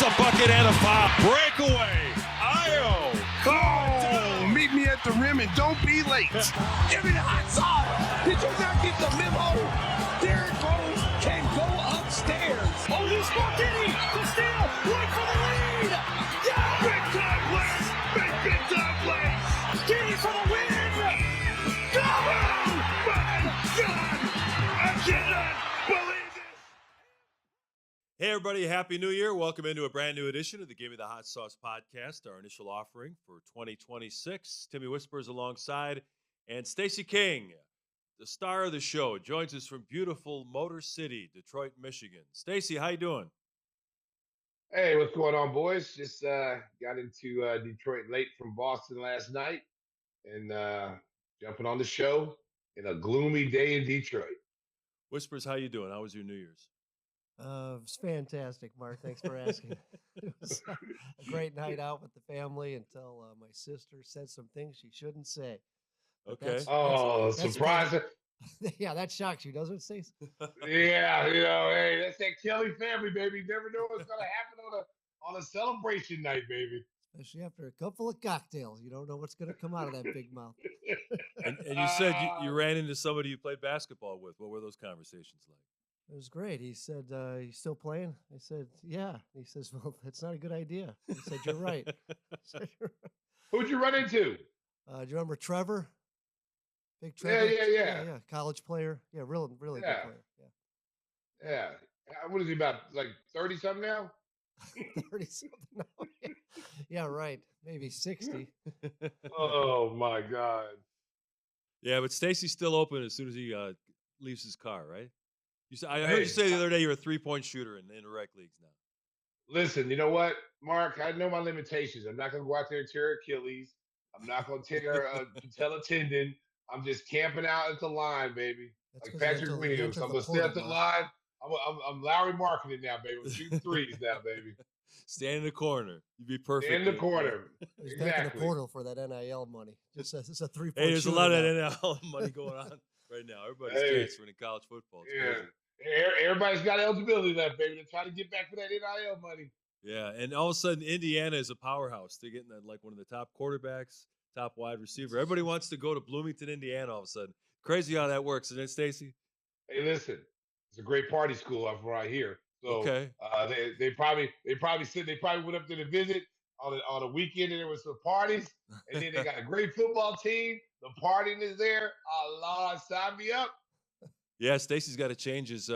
a bucket and a foul. Breakaway. Io. Oh, meet me at the rim and don't be late. Give me the hot sauce. Did you not get the memo? Derrick Rose can go upstairs. Oh, he's Martini. The steal. Right for the lead. Yeah. Big time plays. Big time plays. Gimme for the win. Go! My God! I cannot believe it. Hey, everybody. Happy New Year. Welcome into a brand new edition of the Gimme the Hot Sauce podcast, our initial offering for 2026. Timmy Whispers alongside, and Stacey King, the star of the show, joins us from beautiful Motor City, Detroit, Michigan. Stacey, how you doing? Hey, what's going on, boys? Just got into Detroit late from Boston last night and jumping on the show in a gloomy day in Detroit. Whispers, how you doing? How was your New Year's? It was fantastic, Mark. Thanks for asking. It was a great night out with the family until my sister said some things she shouldn't say. But Okay. That's surprise. Yeah, that shocks you, doesn't it, Stacey? Yeah, hey, that's that Kelley family, baby. Never know what's gonna happen on a celebration night, baby. Especially after a couple of cocktails. You don't know what's going to come out of that big mouth. And you said you ran into somebody you played basketball with. What were those conversations like? It was great. He said, you still playing? I said, yeah. He says, well, that's not a good idea. He said, you're right. I said, "You're right." Who'd you run into? Do you remember Trevor? Big Trevor? Yeah. College player. Yeah, really good Yeah. player. Yeah. What is he, about like 30-something now? 30-something now. Yeah, right. Maybe 60. Oh my God. Yeah, but Stacey's still open as soon as he leaves his car, right? I heard Hey, you say the other day you're a three-point shooter in rec leagues now. Listen, you know what, Mark? I know my limitations. I'm not going to go out there and tear Achilles. I'm not going to tear a patella tendon. I'm just camping out at the line, baby. That's Like 'cause you Patrick entered- you Williams. entered I'm the going to stay at portal, the Mark. line. I'm Lowry marking it now, baby. I'm shooting threes now, baby. Stand in the corner. You'd be perfect. In the corner. He's back in the Exactly. portal for that NIL money. Just it's a 3-point Hey, there's a shooter lot of now. that NIL money going on right now. Everybody's Hey. transferring to college football. It's Yeah. crazy. Everybody's got eligibility left, baby. They're trying to get back for that NIL money. Yeah, and all of a sudden, Indiana is a powerhouse. They're getting like one of the top quarterbacks, top wide receiver. Everybody wants to go to Bloomington, Indiana. All of a sudden, crazy how that works, isn't it, Stacey? Hey, listen, it's a great party school up right here. So Okay. they probably went up there to visit on a weekend, and there was some parties, and then they got a great football team. The partying is there. Allah, sign me up. Yeah, Stacey's got to change his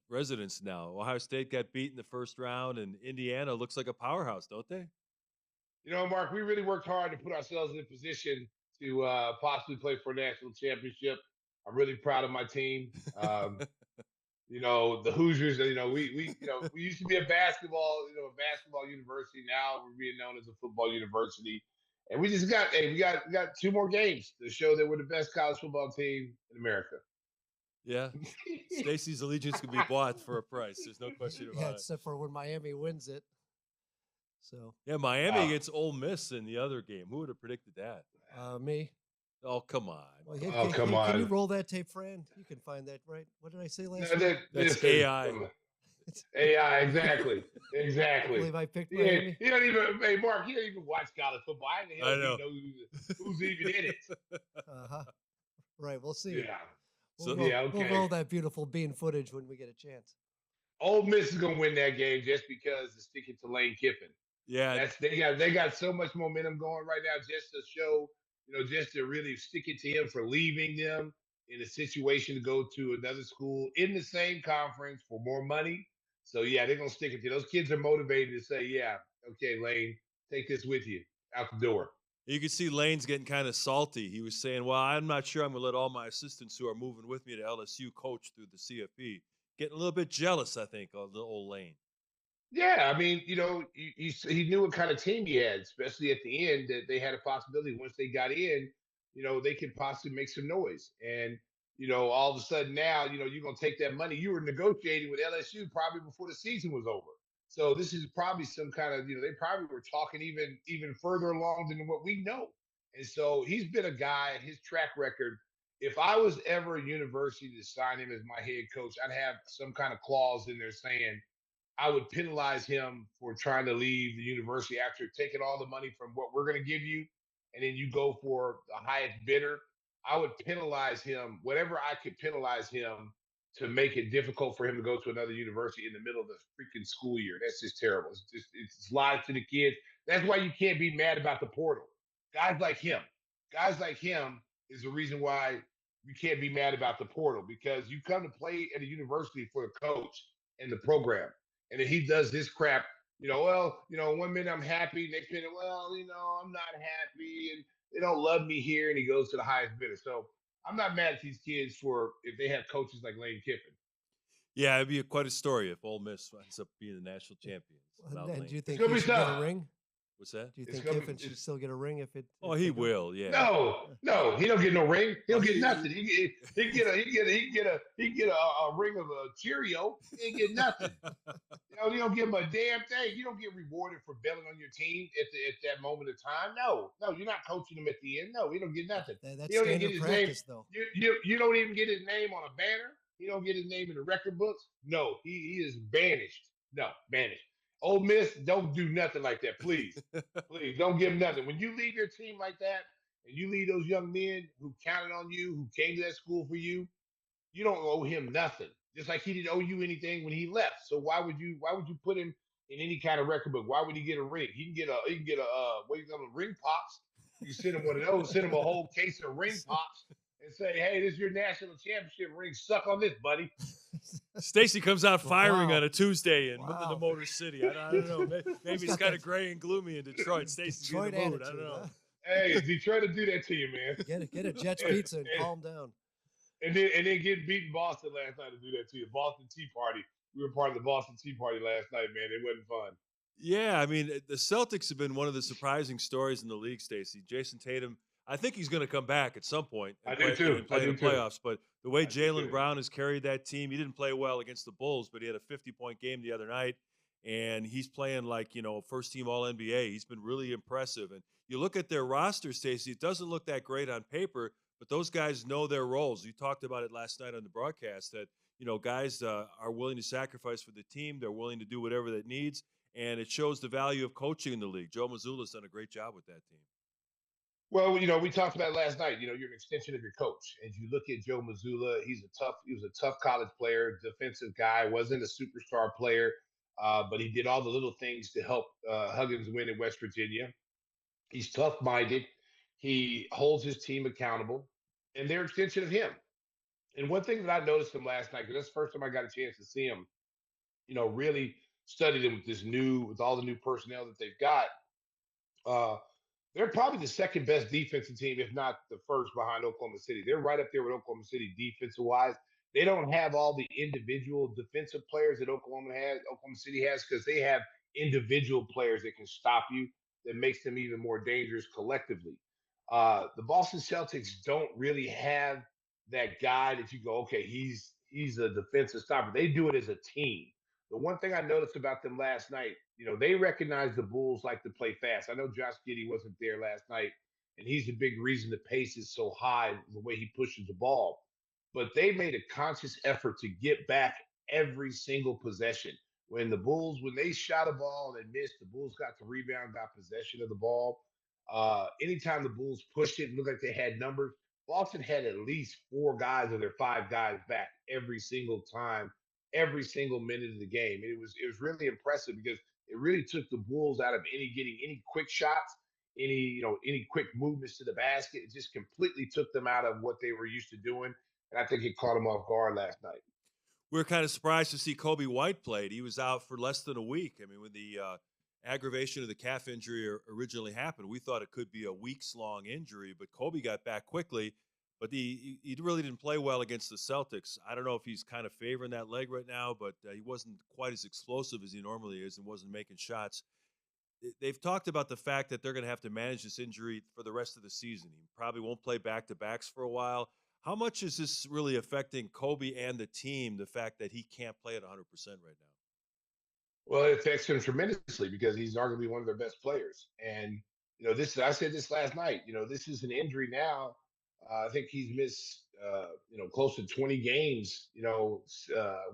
residence now. Ohio State got beat in the first round, and Indiana looks like a powerhouse, don't they? You know, Mark, we really worked hard to put ourselves in a position to possibly play for a national championship. I'm really proud of my team. You know, the Hoosiers. You know, we used to be a basketball university. Now we're being known as a football university, and we just got we got 2 more games to show that we're the best college football team in America. Yeah. Stacey's allegiance can be bought for a price. There's no question about Yeah, it. except for when Miami wins it. So, Yeah, Miami Wow. against Ole Miss in the other game. Who would have predicted that? me. Oh, come on. Well, Oh, come Can you on. roll that tape, Fran? You can find that, right? What did I say last No, week? That's listen, AI. AI, exactly, I exactly. believe I picked Yeah, Miami. you don't even, hey Mark, you don't even watch college football. How the hell I do know. you know who's even in it? Uh-huh. Right, we'll see. Yeah. So- We'll roll that beautiful bean footage when we get a chance. Ole Miss is gonna win that game just because it's sticking to Lane Kiffin. Yeah, They got so much momentum going right now just to show, just to really stick it to him for leaving them in a situation to go to another school in the same conference for more money. So yeah, they're gonna stick it to those kids are motivated to say, yeah, okay, Lane, take this with you out the door. you could see Lane's getting kind of salty. He was saying, well, I'm not sure I'm going to let all my assistants who are moving with me to LSU coach through the CFP. Getting a little bit jealous, I think, of the old Lane. Yeah, I mean, he knew what kind of team he had, especially at the end, that they had a possibility once they got in, they could possibly make some noise. And, all of a sudden now, you're going to take that money. You were negotiating with LSU probably before the season was over. So this is probably some kind of, they probably were talking even further along than what we know. And so he's been a guy, his track record. If I was ever a university to sign him as my head coach, I'd have some kind of clause in there saying, I would penalize him for trying to leave the university after taking all the money from what we're going to give you, and then you go for the highest bidder. I would penalize him, whatever I could penalize him to make it difficult for him to go to another university in the middle of the freaking school year. That's just terrible. It's lies to the kids. That's why you can't be mad about the portal. Guys like him is the reason why you can't be mad about the portal, because you come to play at a university for the coach and the program. And then he does this crap, well, 1 minute I'm happy, next minute, well, I'm not happy and they don't love me here. And he goes to the highest bidder. So I'm not mad at these kids for if they have coaches like Lane Kiffin. Yeah, it'd be quite a story if Ole Miss ends up being the national champions. And then do you It's think gonna he be should get a tough. ring? What's that? Do you It's think gonna be- Kiffin should it's- still get a ring if it? Oh, if he they don't? will. Yeah. No, he don't get no ring. He don't get he- nothing. He get a ring of a Cheerio. He ain't get nothing. You don't give him a damn thing. You don't get rewarded for bailing on your team at that moment of time. No, you're not coaching him at the end. No, he don't get nothing. That's He don't even standard get his practice, name. though. You don't even get his name on a banner. You don't get his name in the record books. No, he is banished. No, banished. Ole Miss, don't do nothing like that, please. Please don't give him nothing. When you leave your team like that, and you leave those young men who counted on you, who came to that school for you, you don't owe him nothing. Just like he didn't owe you anything when he left. So why would you put him in any kind of record book? Why would he get a ring? He can get a what do you call them, ring pops. You send him one of those, send him a whole case of ring pops and say, hey, this is your national championship ring. Suck on this, buddy. Stacey comes out firing Wow. on a Tuesday in Wow. the Motor City. I don't know. Maybe it's got kind that of gray and gloomy in Detroit. Stacey's in Detroit the mood. I attitude, don't know. huh? Hey, Detroit to do that to you, man. Get a Jets pizza and calm down. And then getting beaten Boston last night to do that to you. Boston Tea Party. We were part of the Boston Tea Party last night, man. It wasn't fun. Yeah, I mean, the Celtics have been one of the surprising stories in the league, Stacey. Jason Tatum, I think he's going to come back at some point I and do too. and play I in do the too. playoffs. But the way I do Jalen too. Brown has carried that team, he didn't play well against the Bulls, but he had a 50-point game the other night, and he's playing like, first-team All-NBA. He's been really impressive. And you look at their roster, Stacey, it doesn't look that great on paper, but those guys know their roles. You talked about it last night on the broadcast that, guys are willing to sacrifice for the team. They're willing to do whatever that needs, and it shows the value of coaching in the league. Joe Mazzulla's done a great job with that team. Well, we talked about it last night. You're an extension of your coach. And you look at Joe Mazzulla, he was a tough college player, defensive guy, wasn't a superstar player, but he did all the little things to help Huggins win in West Virginia. He's tough-minded. He holds his team accountable, and they're an extension of him. And one thing that I noticed him last night, because that's the first time I got a chance to see him, really studied him with all the new personnel that they've got. They're probably the second best defensive team, if not the first, behind Oklahoma City. They're right up there with Oklahoma City defensive wise. They don't have all the individual defensive players that Oklahoma City has, because they have individual players that can stop you, that makes them even more dangerous collectively. The Boston Celtics don't really have that guy that you go, okay, he's a defensive stopper. They do it as a team. The one thing I noticed about them last night, they recognize the Bulls like to play fast. I know Josh Giddey wasn't there last night, and he's a big reason the pace is so high, the way he pushes the ball. But they made a conscious effort to get back every single possession. When they shot a ball and missed, the Bulls got the rebound, got possession of the ball. Anytime the Bulls pushed it, it looked like they had numbers. Boston had at least 4 guys of their 5 guys back every single time, every single minute of the game. And it was really impressive, because it really took the Bulls out of getting any quick shots, any quick movements to the basket. It just completely took them out of what they were used to doing. And I think it caught them off guard last night. We were kind of surprised to see Coby White played. He was out for less than a week. I mean, when the aggravation of the calf injury originally happened, we thought it could be a weeks-long injury, but Coby got back quickly. But he really didn't play well against the Celtics. I don't know if he's kind of favoring that leg right now, but he wasn't quite as explosive as he normally is and wasn't making shots. They've talked about the fact that they're going to have to manage this injury for the rest of the season. He probably won't play back-to-backs for a while. How much is this really affecting Coby and the team, the fact that he can't play at 100% right now? Well, it affects him tremendously, because he's arguably one of their best players. And, I said this last night, this is an injury now. I think he's missed, close to 20 games,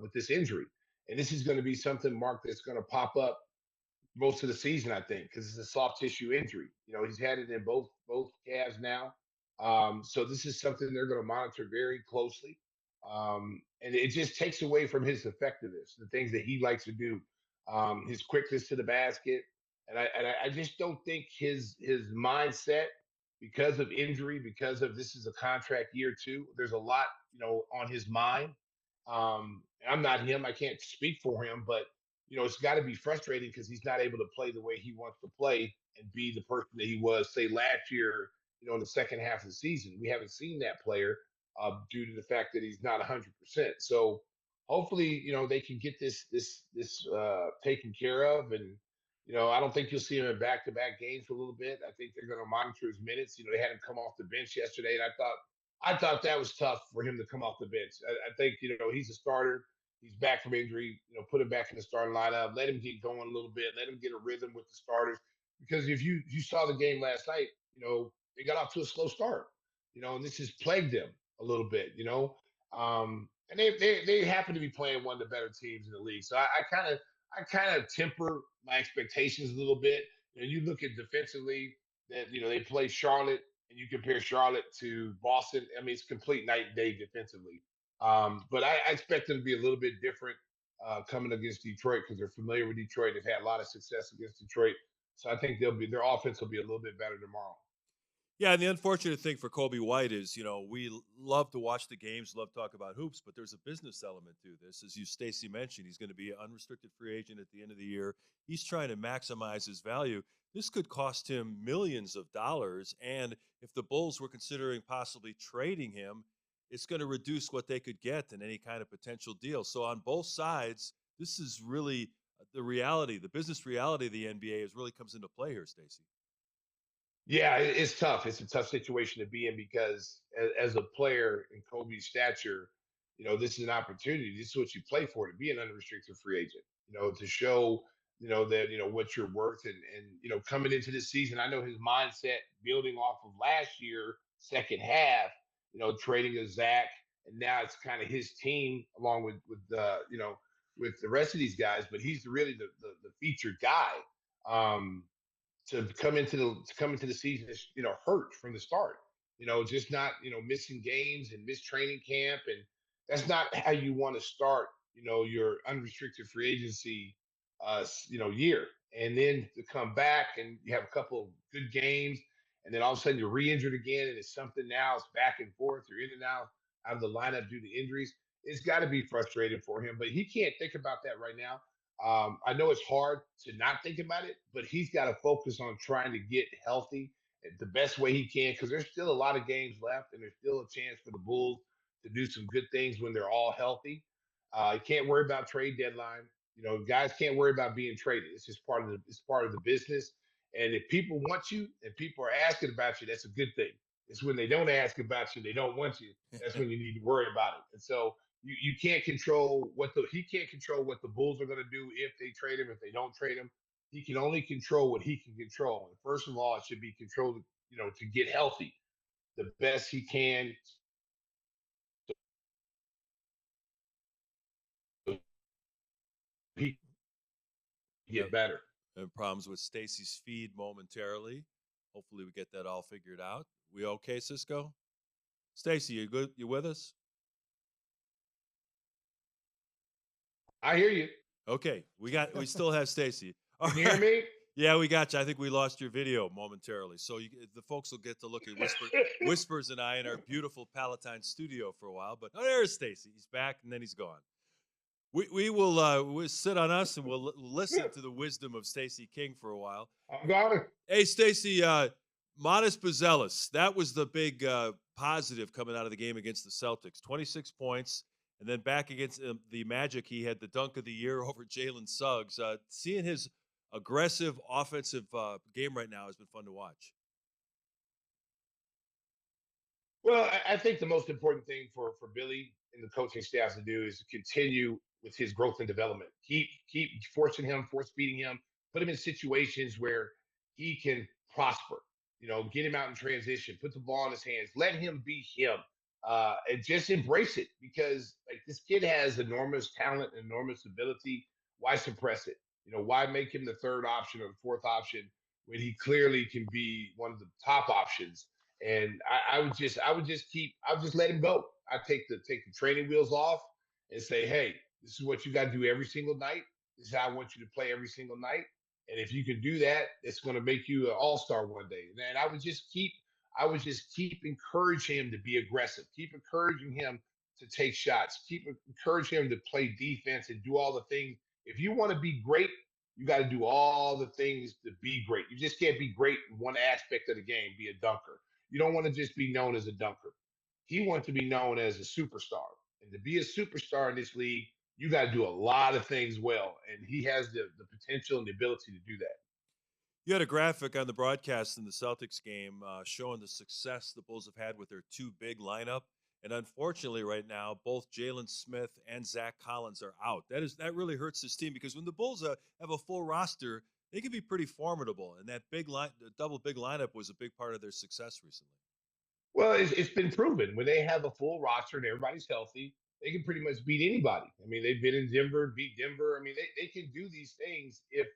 with this injury. And this is going to be something, Mark, that's going to pop up most of the season, I think, because it's a soft tissue injury. He's had it in both calves now. So this is something they're going to monitor very closely. And it just takes away from his effectiveness, the things that he likes to do, his quickness to the basket. And I just don't think his mindset, because of injury, because of this is a contract year too, there's a lot, on his mind. And I'm not him. I can't speak for him, but it's got to be frustrating because he's not able to play the way he wants to play and be the person that he was, say, last year, in the second half of the season. We haven't seen that player due to the fact that he's not 100%. So hopefully, they can get this taken care of. And, I don't think you'll see him in back-to-back games for a little bit. I think they're going to monitor his minutes. They had him come off the bench yesterday, and I thought that was tough for him to come off the bench. I think, he's a starter. He's back from injury. Put him back in the starting lineup. Let him get going a little bit. Let him get a rhythm with the starters. Because if you saw the game last night, they got off to a slow start. And this has plagued them a little bit. And they happen to be playing one of the better teams in the league. So I kind of temper my expectations a little bit. You look at defensively that they play Charlotte, and you compare Charlotte to Boston. I mean, it's complete night and day defensively. But I expect them to be a little bit different coming against Detroit because they're familiar with Detroit. They've had a lot of success against Detroit, so I think their offense will be a little bit better tomorrow. Yeah, and the unfortunate thing for Coby White is, we love to watch the games, love to talk about hoops, but there's a business element to this. As Stacey mentioned, he's going to be an unrestricted free agent at the end of the year. He's trying to maximize his value. This could cost him millions of dollars, and if the Bulls were considering possibly trading him, it's going to reduce what they could get in any kind of potential deal. So on both sides, this is really the reality, the business reality of the NBA is really comes into play here, Stacey. Yeah, it's tough. It's a tough situation to be in because as a player in Kobe's stature, this is an opportunity. This is what you play for, to be an unrestricted free agent, to show, that, what you're worth. And coming into this season, I know his mindset building off of last year, second half, trading a Zach. And now it's kind of his team along with the rest of these guys, but he's really the featured guy. To come into the season is hurt from the start. Just not missing games and miss training camp, and that's not how you want to start. Your unrestricted free agency, year, and then to come back and you have a couple of good games, and then all of a sudden you're re-injured again, and it's something now. It's back and forth. You're in and out of the lineup due to injuries. It's got to be frustrating for him, but he can't think about that right now. I know it's hard to not think about it, but he's got to focus on trying to get healthy the best way he can because there's still a lot of games left, and there's still a chance for the Bulls to do some good things when they're all healthy. You can't worry about trade deadline. Guys can't worry about being traded. It's just part of the business. And if people want you and people are asking about you, that's a good thing. It's when they don't ask about you, they don't want you. That's when you need to worry about it. And so you can't control he can't control what the Bulls are going to do if they trade him, if they don't trade him. He can only control what he can control. And first of all, it should be controlled, to get healthy the best he can. So he get better. And problems with Stacey's feed momentarily. Hopefully we get that all figured out. We okay, Cisco? Stacey, you good? You with us? I hear you. Okay, we still have Stacey. Can you hear me? Yeah, we got you. I think we lost your video momentarily, so the folks will get to look at Whispers and I in our beautiful Palatine studio for a while. But there's Stacey. He's back, and then he's gone. We will we'll sit on us, and we'll listen to the wisdom of Stacey King for a while. I'm got it. Hey, Stacey, modest but zealous. That was the big positive coming out of the game against the Celtics. 26 points. And then back against the Magic, he had the dunk of the year over Jalen Suggs. Seeing his aggressive offensive game right now has been fun to watch. Well, I think the most important thing for Billy and the coaching staff to do is to continue with his growth and development. Keep force feeding him, put him in situations where he can prosper. Get him out in transition, put the ball in his hands, let him be him. and just embrace it because like this kid has enormous talent, enormous ability. Why suppress it? Why make him the third option or the fourth option when he clearly can be one of the top options? And I would just let him go. I take the training wheels off and say, hey, this is what you got to do every single night. This is how I want you to play every single night. And if you can do that, it's going to make you an all-star one day. And then I would just keep encouraging him to be aggressive, keep encouraging him to take shots, keep encouraging him to play defense and do all the things. If you want to be great, you got to do all the things to be great. You just can't be great in one aspect of the game, be a dunker. You don't want to just be known as a dunker. He wants to be known as a superstar. And to be a superstar in this league, you got to do a lot of things well. And he has the potential and the ability to do that. You had a graphic on the broadcast in the Celtics game showing the success the Bulls have had with their two big lineup. And unfortunately, right now, both Jalen Smith and Zach Collins are out. That really hurts this team because when the Bulls have a full roster, they can be pretty formidable. And that the double big lineup was a big part of their success recently. Well, it's been proven when they have a full roster and everybody's healthy, they can pretty much beat anybody. I mean, they've been in Denver, beat Denver. I mean, they can do these things if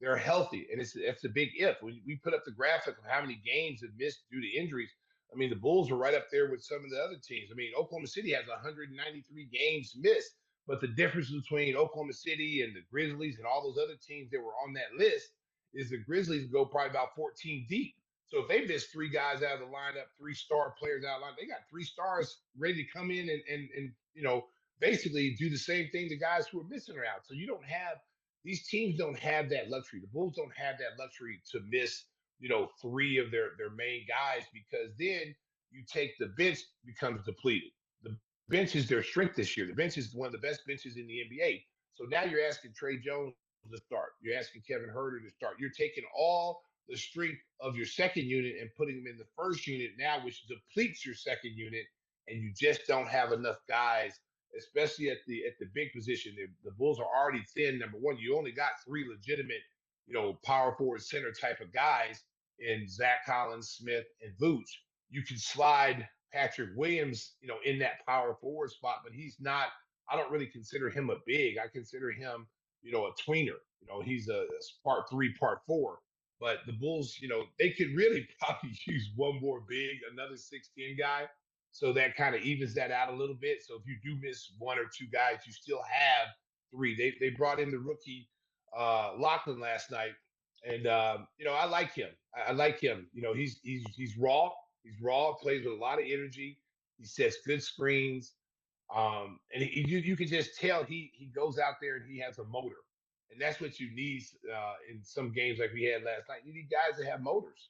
they're healthy, and it's a big if. We put up the graphic of how many games have missed due to injuries. I mean, the Bulls are right up there with some of the other teams. I mean, Oklahoma City has 193 games missed, but the difference between Oklahoma City and the Grizzlies and all those other teams that were on that list is the Grizzlies go probably about 14 deep. So if they miss three guys out of the lineup, three-star players out of the lineup, they got three stars ready to come in and basically do the same thing the guys who are missing are out. So you don't have these teams don't have that luxury. The Bulls don't have that luxury to miss, three of their main guys because then you take the bench becomes depleted. The bench is their strength this year. The bench is one of the best benches in the NBA. So now you're asking Trae Young to start. You're asking Kevin Huerter to start. You're taking all the strength of your second unit and putting them in the first unit now, which depletes your second unit, and you just don't have enough guys especially at the big position. The Bulls are already thin. Number one, you only got three legitimate, power forward center type of guys in Zach Collins, Smith, and Vooch. You can slide Patrick Williams, in that power forward spot, but he's not. I don't really consider him a big. I consider him, a tweener. He's a part three, part four. But the Bulls, they could really probably use one more big, another 6'10" guy so that kind of evens that out a little bit. So if you do miss one or two guys, you still have three. They brought in the rookie Lachlan last night, and I like him. I like him. He's raw. He's raw. Plays with a lot of energy. He sets good screens, and you can just tell he goes out there and he has a motor, and that's what you need in some games like we had last night. You need guys that have motors.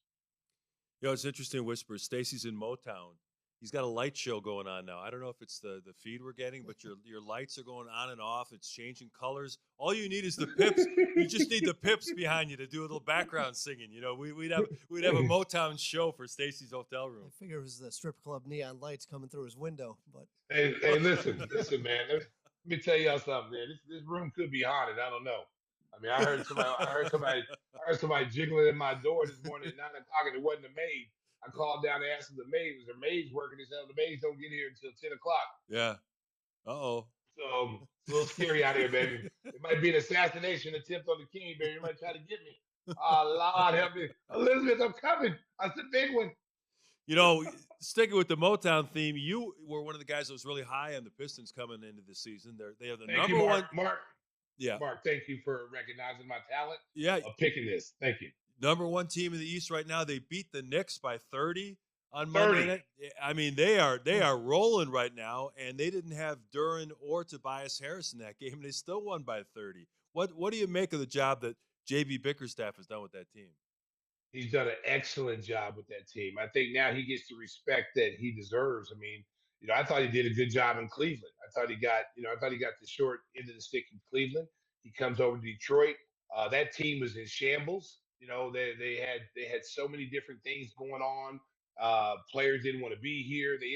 It's interesting, Whisper. Stacey's in Motown. He's got a light show going on now. I don't know if it's the feed we're getting, but your lights are going on and off. It's changing colors. All you need is the pips. You just need the pips behind you to do a little background singing. We'd have a Motown show for Stacey's hotel room. I figure it was the strip club neon lights coming through his window. But hey, listen, man. Let me tell y'all something, man. This room could be haunted. I don't know. I mean, I heard somebody jiggling at my door this morning at 9:00, and it wasn't a maid. I called down and asked the maid, was their maids working? They said, the maids don't get here until 10 o'clock. Yeah. Uh-oh. So it's a little scary out here, baby. It might be an assassination attempt on the king, baby. You might try to get me. Oh, Lord, help me. Elizabeth, I'm coming. That's the big one. Sticking with the Motown theme, you were one of the guys that was really high on the Pistons coming into the season. They have the Thank number you, one. Mark. Yeah. Mark, thank you for recognizing my talent. Yeah. Of picking this. Thank you. Number one team in the East right now. They beat the Knicks by 30 on Monday night. I mean, they are rolling right now, and they didn't have Duran or Tobias Harris in that game, and they still won by 30. What do you make of the job that J.B. Bickerstaff has done with that team? He's done an excellent job with that team. I think now he gets the respect that he deserves. I mean, I thought he did a good job in Cleveland. I thought he got the short end of the stick in Cleveland. He comes over to Detroit. That team was in shambles. They had so many different things going on. Players didn't want to be here. They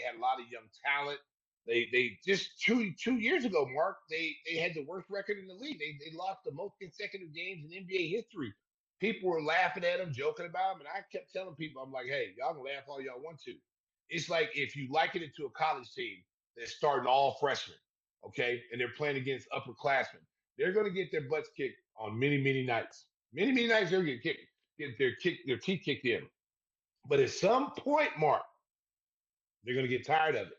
had a lot of young talent. They just two years ago, Mark, they had the worst record in the league. They lost the most consecutive games in NBA history. People were laughing at them, joking about them, and I kept telling people, I'm like, hey, y'all can laugh all y'all want to. It's like if you liken it to a college team that's starting all freshmen, okay, and they're playing against upperclassmen. They're going to get their butts kicked on many, many nights. Many, many nights they're going to get their teeth kicked in. But at some point, Mark, they're going to get tired of it,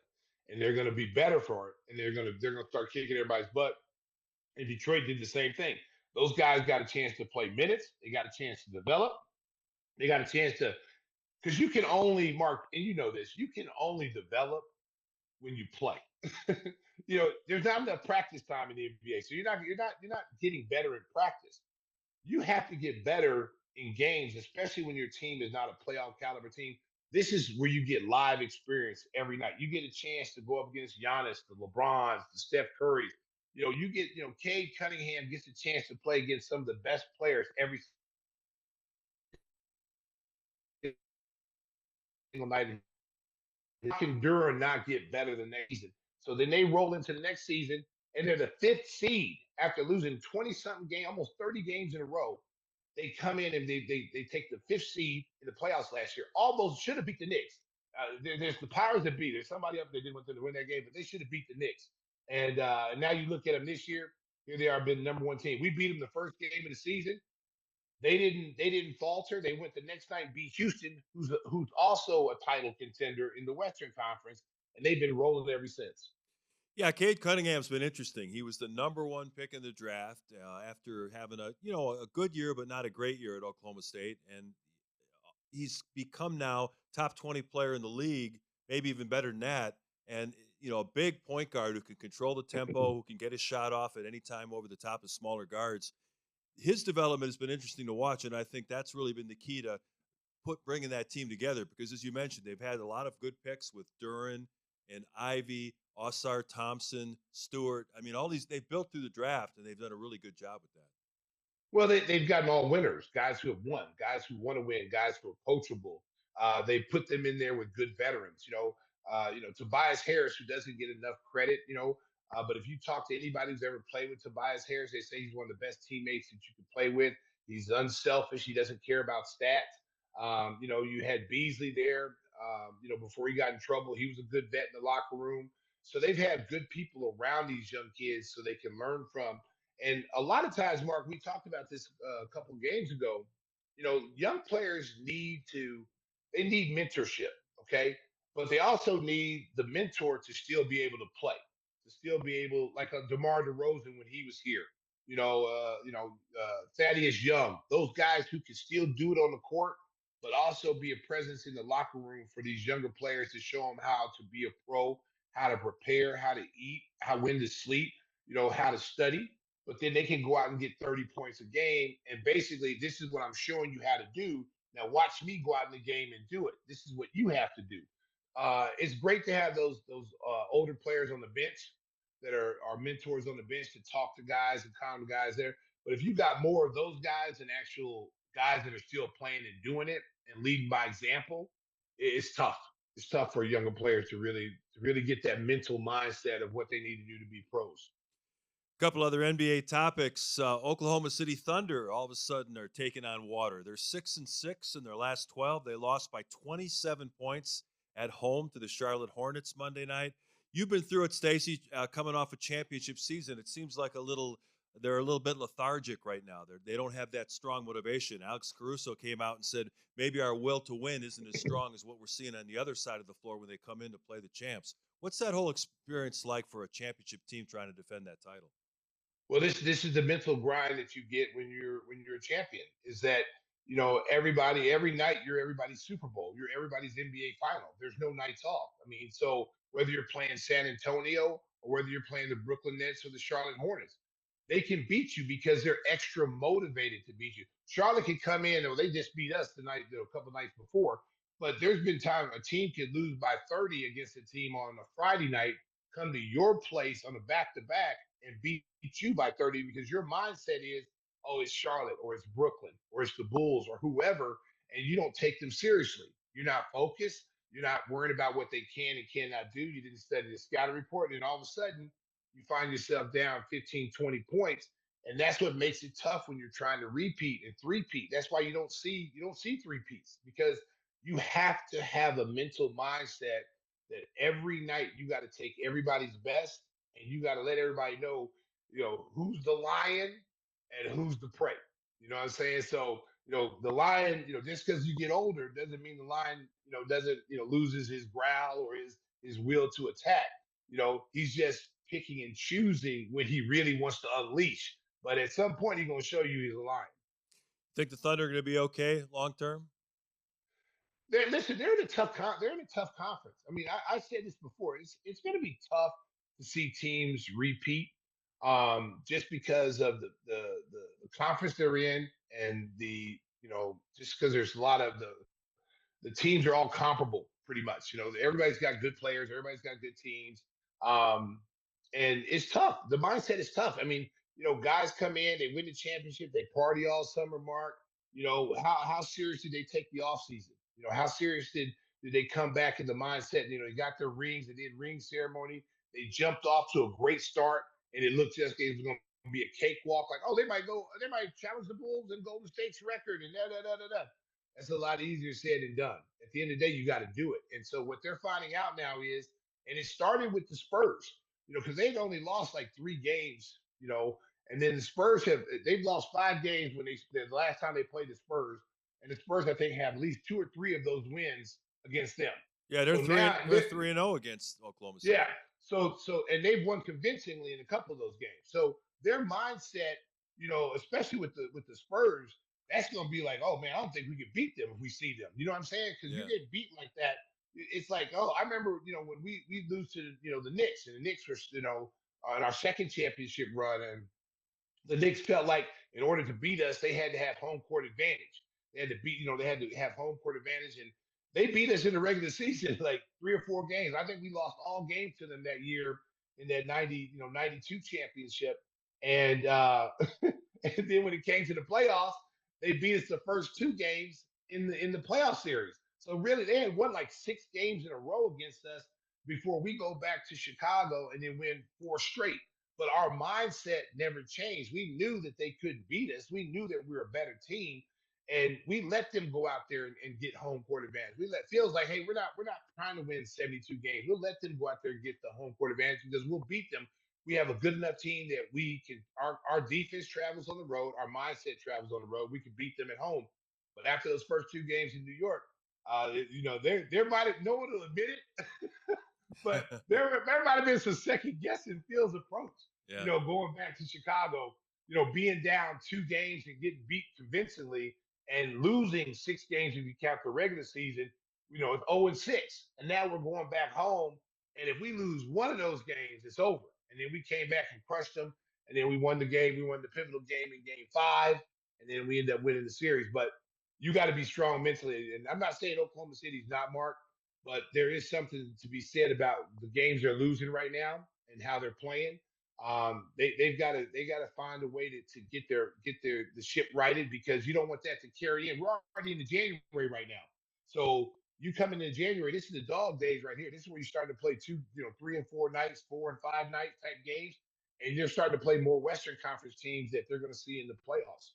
and they're going to be better for it, and they're going to start kicking everybody's butt. And Detroit did the same thing. Those guys got a chance to play minutes. They got a chance to develop. They got a chance to, because you can only, Mark, and you know this, you can only develop when you play. There's not enough practice time in the NBA, so you're not getting better in practice. You have to get better in games, especially when your team is not a playoff caliber team. This is where you get live experience every night. You get a chance to go up against Giannis, the LeBrons, the Steph Currys. Cade Cunningham gets a chance to play against some of the best players every single night. How can Durham not get better the next season? So then they roll into the next season, and they're the fifth seed after losing 20-something games, almost 30 games in a row. They come in and they take the fifth seed in the playoffs last year. Almost should have beat the Knicks. There's the powers that be. There's somebody up there didn't want them to win that game, but they should have beat the Knicks. And now you look at them this year. Here they are, been the number one team. We beat them the first game of the season. They didn't falter. They went the next night and beat Houston, who's also a title contender in the Western Conference, and they've been rolling ever since. Yeah, Cade Cunningham's been interesting. He was the number one pick in the draft after having a good year, but not a great year at Oklahoma State, and he's become now top 20 player in the league, maybe even better than that. And a big point guard who can control the tempo, who can get his shot off at any time over the top of smaller guards. His development has been interesting to watch, and I think that's really been the key to bringing that team together. Because as you mentioned, they've had a lot of good picks with Duran and Ivy, Osar Thompson, Stewart. I mean, all these they've built through the draft, and they've done a really good job with that. Well, they've gotten all winners, guys who have won, guys who want to win, guys who are coachable. They put them in there with good veterans. Tobias Harris, who doesn't get enough credit. But if you talk to anybody who's ever played with Tobias Harris, they say he's one of the best teammates that you can play with. He's unselfish. He doesn't care about stats. You had Beasley there. Before he got in trouble, he was a good vet in the locker room. So they've had good people around these young kids so they can learn from. And a lot of times, Mark, we talked about this a couple of games ago. Young players they need mentorship, okay? But they also need the mentor to still be able to play, to still be able, like a DeMar DeRozan when he was here. Thaddeus Young, those guys who can still do it on the court, but also be a presence in the locker room for these younger players to show them how to be a pro, how to prepare, how to eat, when to sleep, how to study. But then they can go out and get 30 points a game. And basically, this is what I'm showing you how to do. Now, watch me go out in the game and do it. This is what you have to do. It's great to have those older players on the bench that are mentors on the bench to talk to guys and calm the guys there. But if you got more of those guys and actual guys that are still playing and doing it and leading by example, it's tough. It's tough for younger players to really get that mental mindset of what they need to do to be pros. Couple other NBA topics. Oklahoma City Thunder all of a sudden are taking on water. They're 6-6 in their last 12. They lost by 27 points at home to the Charlotte Hornets Monday night. You've been through it, Stacey, coming off a championship season. It seems like they're a little bit lethargic right now. They don't have that strong motivation. Alex Caruso came out and said maybe our will to win isn't as strong as what we're seeing on the other side of the floor when they come in to play the champs. What's that whole experience like for a championship team trying to defend that title? Well, this is the mental grind that you get when you're a champion. Is that everybody every night you're everybody's Super Bowl, you're everybody's NBA final. There's no nights off. I mean, so whether you're playing San Antonio or whether you're playing the Brooklyn Nets or the Charlotte Hornets, they can beat you because they're extra motivated to beat you. Charlotte can come in, or they just beat us tonight, a couple nights before. But there's been time a team could lose by 30 against a team on a Friday night, come to your place on a back-to-back and beat you by 30 because your mindset is, oh, it's Charlotte or it's Brooklyn or it's the Bulls or whoever, and you don't take them seriously. You're not focused. You're not worried about what they can and cannot do. You didn't study the scouting report, and then all of a sudden you find yourself down 15, 20 points. And that's what makes it tough when you're trying to repeat and three-peat. That's why you don't see three-peats, because you have to have a mental mindset that every night you got to take everybody's best and you got to let everybody know, who's the lion and who's the prey. You know what I'm saying? So, the lion, just because you get older doesn't mean the lion, doesn't, loses his growl or his will to attack. He's just picking and choosing when he really wants to unleash. But at some point, he's going to show you he's a lion. Think the Thunder are going to be okay long term? Listen, they're in a tough they're in a tough conference. I mean, I said this before. It's going to be tough to see teams repeat, just because of the conference they're in, and just because there's a lot of the teams are all comparable pretty much. Everybody's got good players, everybody's got good teams. Um, and it's tough. The mindset is tough. I mean, guys come in, they win the championship, they party all summer, Mark. How serious did they take the offseason? How serious did they come back in the mindset? They got their rings, they did ring ceremony, they jumped off to a great start, and it looked just like it was going to be a cakewalk. Like, oh, they might challenge the Bulls and Golden State's record and da da da da da. That's a lot easier said than done. At the end of the day, you got to do it. And so what they're finding out now is, and it started with the Spurs, because they've only lost like 3 games, and then the Spurs they've lost 5 games when the last time they played the Spurs, and the Spurs I think have at least 2 or 3 of those wins against them. Yeah, they're So three. now They're 3-0 against Oklahoma City. yeah. So and they've won convincingly in a couple of those games. So their mindset, especially with the Spurs, that's going to be like, oh man, I don't think we could beat them if we see them. You know what I'm saying? Because Yeah. you get beat like that, it's like, oh, I remember, when we lose to the Knicks, and the Knicks were, in our second championship run, and the Knicks felt like in order to beat us, they had to have home court advantage. They had to they had to have home court advantage, and they beat us in the regular season like 3 or 4 games. I think we lost all games to them that year in that 92 championship. And and then when it came to the playoffs, they beat us the first 2 games in the playoff series. So really, they had won like 6 games in a row against us before we go back to Chicago and then win 4 straight. But our mindset never changed. We knew that they couldn't beat us. We knew that we were a better team, and we let them go out there and get home court advantage. Feels like, hey, we're not trying to win 72 games. We'll let them go out there and get the home court advantage because we'll beat them. We have a good enough team that we can. Our defense travels on the road. Our mindset travels on the road. We can beat them at home. But after those first 2 games in New York, there might have, no one will admit it, but there might have been some second guessing Phil's approach. Yeah. Going back to Chicago, being down 2 games and getting beat convincingly and losing 6 games if you count the regular season, it's 0-6. And now we're going back home. And if we lose one of those games, it's over. And then we came back and crushed them. And then we won the game. We won the pivotal game in game 5. And then we end up winning the series. But you got to be strong mentally. And I'm not saying Oklahoma City's not, Mark, but there is something to be said about the games they're losing right now and how they're playing. They've got to find a way to get the ship righted, because you don't want that to carry in. We're already into January right now, so you come into January. This is the dog days right here. This is where you start to play 3 and 4 nights, 4 and 5 nights type games, and you're starting to play more Western Conference teams that they're going to see in the playoffs.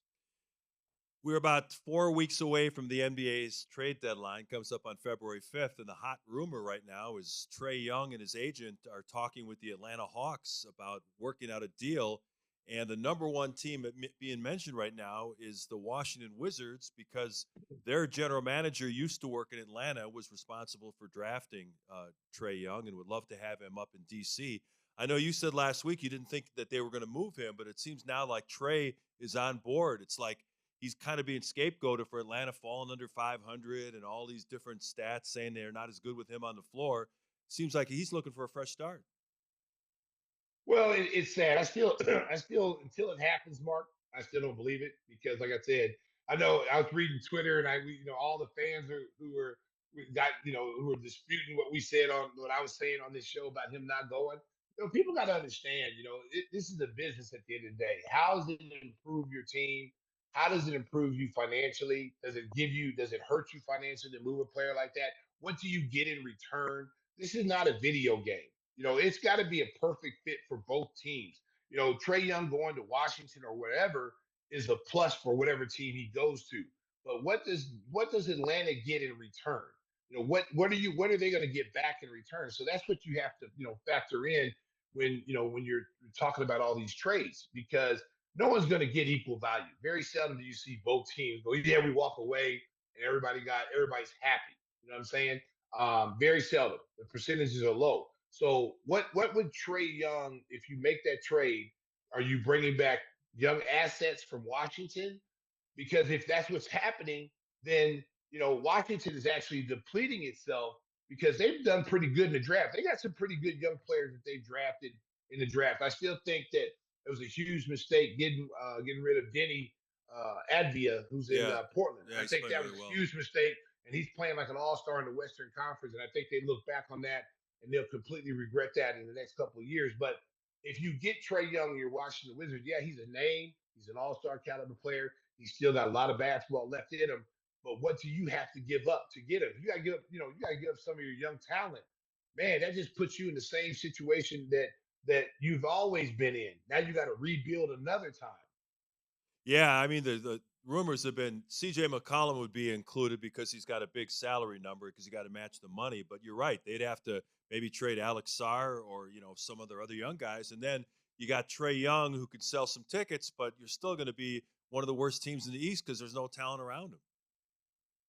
We're about 4 weeks away from the NBA's trade deadline. Comes up on February 5th, and the hot rumor right now is Trae Young and his agent are talking with the Atlanta Hawks about working out a deal. And the number one team being mentioned right now is the Washington Wizards, because their general manager used to work in Atlanta, was responsible for drafting Trae Young, and would love to have him up in D.C. I know you said last week you didn't think that they were going to move him, but it seems now like Trae is on board. It's like he's kind of being scapegoated for Atlanta falling under 500 and all these different stats saying they're not as good with him on the floor. Seems like he's looking for a fresh start. Well, it's sad. I still, until it happens, Mark, I still don't believe it, because, like I said, I know I was reading Twitter, and all the fans who were disputing what we said on what I was saying on this show about him not going. People got to understand. This is a business at the end of the day. How does it improve your team? How does it improve you financially? Does it hurt you financially to move a player like that? What do you get in return? This is not a video game. It's got to be a perfect fit for both teams. Trae Young going to Washington or whatever is a plus for whatever team he goes to. but what does Atlanta get in return? What are they going to get back in return? So that's what you have to factor in when you're talking about all these trades, because no one's going to get equal value. Very seldom do you see both teams go, yeah, we walk away and everybody's happy. You know what I'm saying? Very seldom. The percentages are low. So what would Trae Young, if you make that trade, are you bringing back young assets from Washington? Because if that's what's happening, then Washington is actually depleting itself because they've done pretty good in the draft. They got some pretty good young players that they drafted in the draft. I still think that it was a huge mistake getting rid of Denny Advia, who's in Portland. Yeah, I think that was really a well. huge mistake, and he's playing like an all-star in the Western Conference. And I think they look back on that and they'll completely regret that in the next couple of years. But if you get Trae Young and you're watching the Wizards, yeah, he's a name. He's an all-star caliber player. He's still got a lot of basketball left in him. But what do you have to give up to get him? You got to give up, you got to give up some of your young talent. Man, that just puts you in the same situation that you've always been in. Now you got to rebuild another time. Yeah, I mean the rumors have been C.J. McCollum would be included because he's got a big salary number because you got to match the money. But you're right; they'd have to maybe trade Alex Sarr or some of their other young guys, and then you got Trae Young who could sell some tickets, but you're still going to be one of the worst teams in the East because there's no talent around him.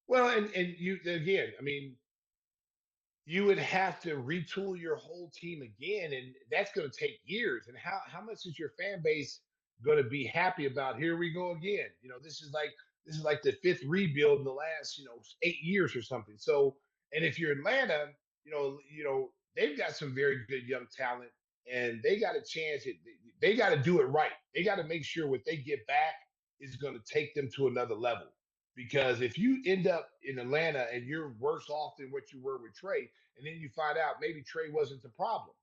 Well, and you again, I mean, you would have to retool your whole team again, and that's going to take years. And how much is your fan base going to be happy about? Here we go again. This is like the fifth rebuild in the last 8 years or something. So, and if you're Atlanta, they've got some very good young talent, and they got a chance. They got to do it right. They got to make sure what they get back is going to take them to another level. Because if you end up in Atlanta and you're worse off than what you were with Trae, and then you find out maybe Trae wasn't the problem,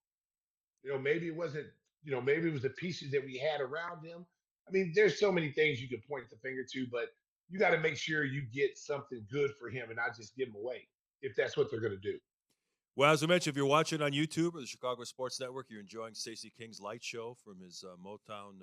maybe it wasn't, maybe it was the pieces that we had around him. I mean, there's so many things you can point the finger to, but you got to make sure you get something good for him and not just give him away if that's what they're going to do. Well, as I mentioned, if you're watching on YouTube or the Chicago Sports Network, you're enjoying Stacey King's light show from his Motown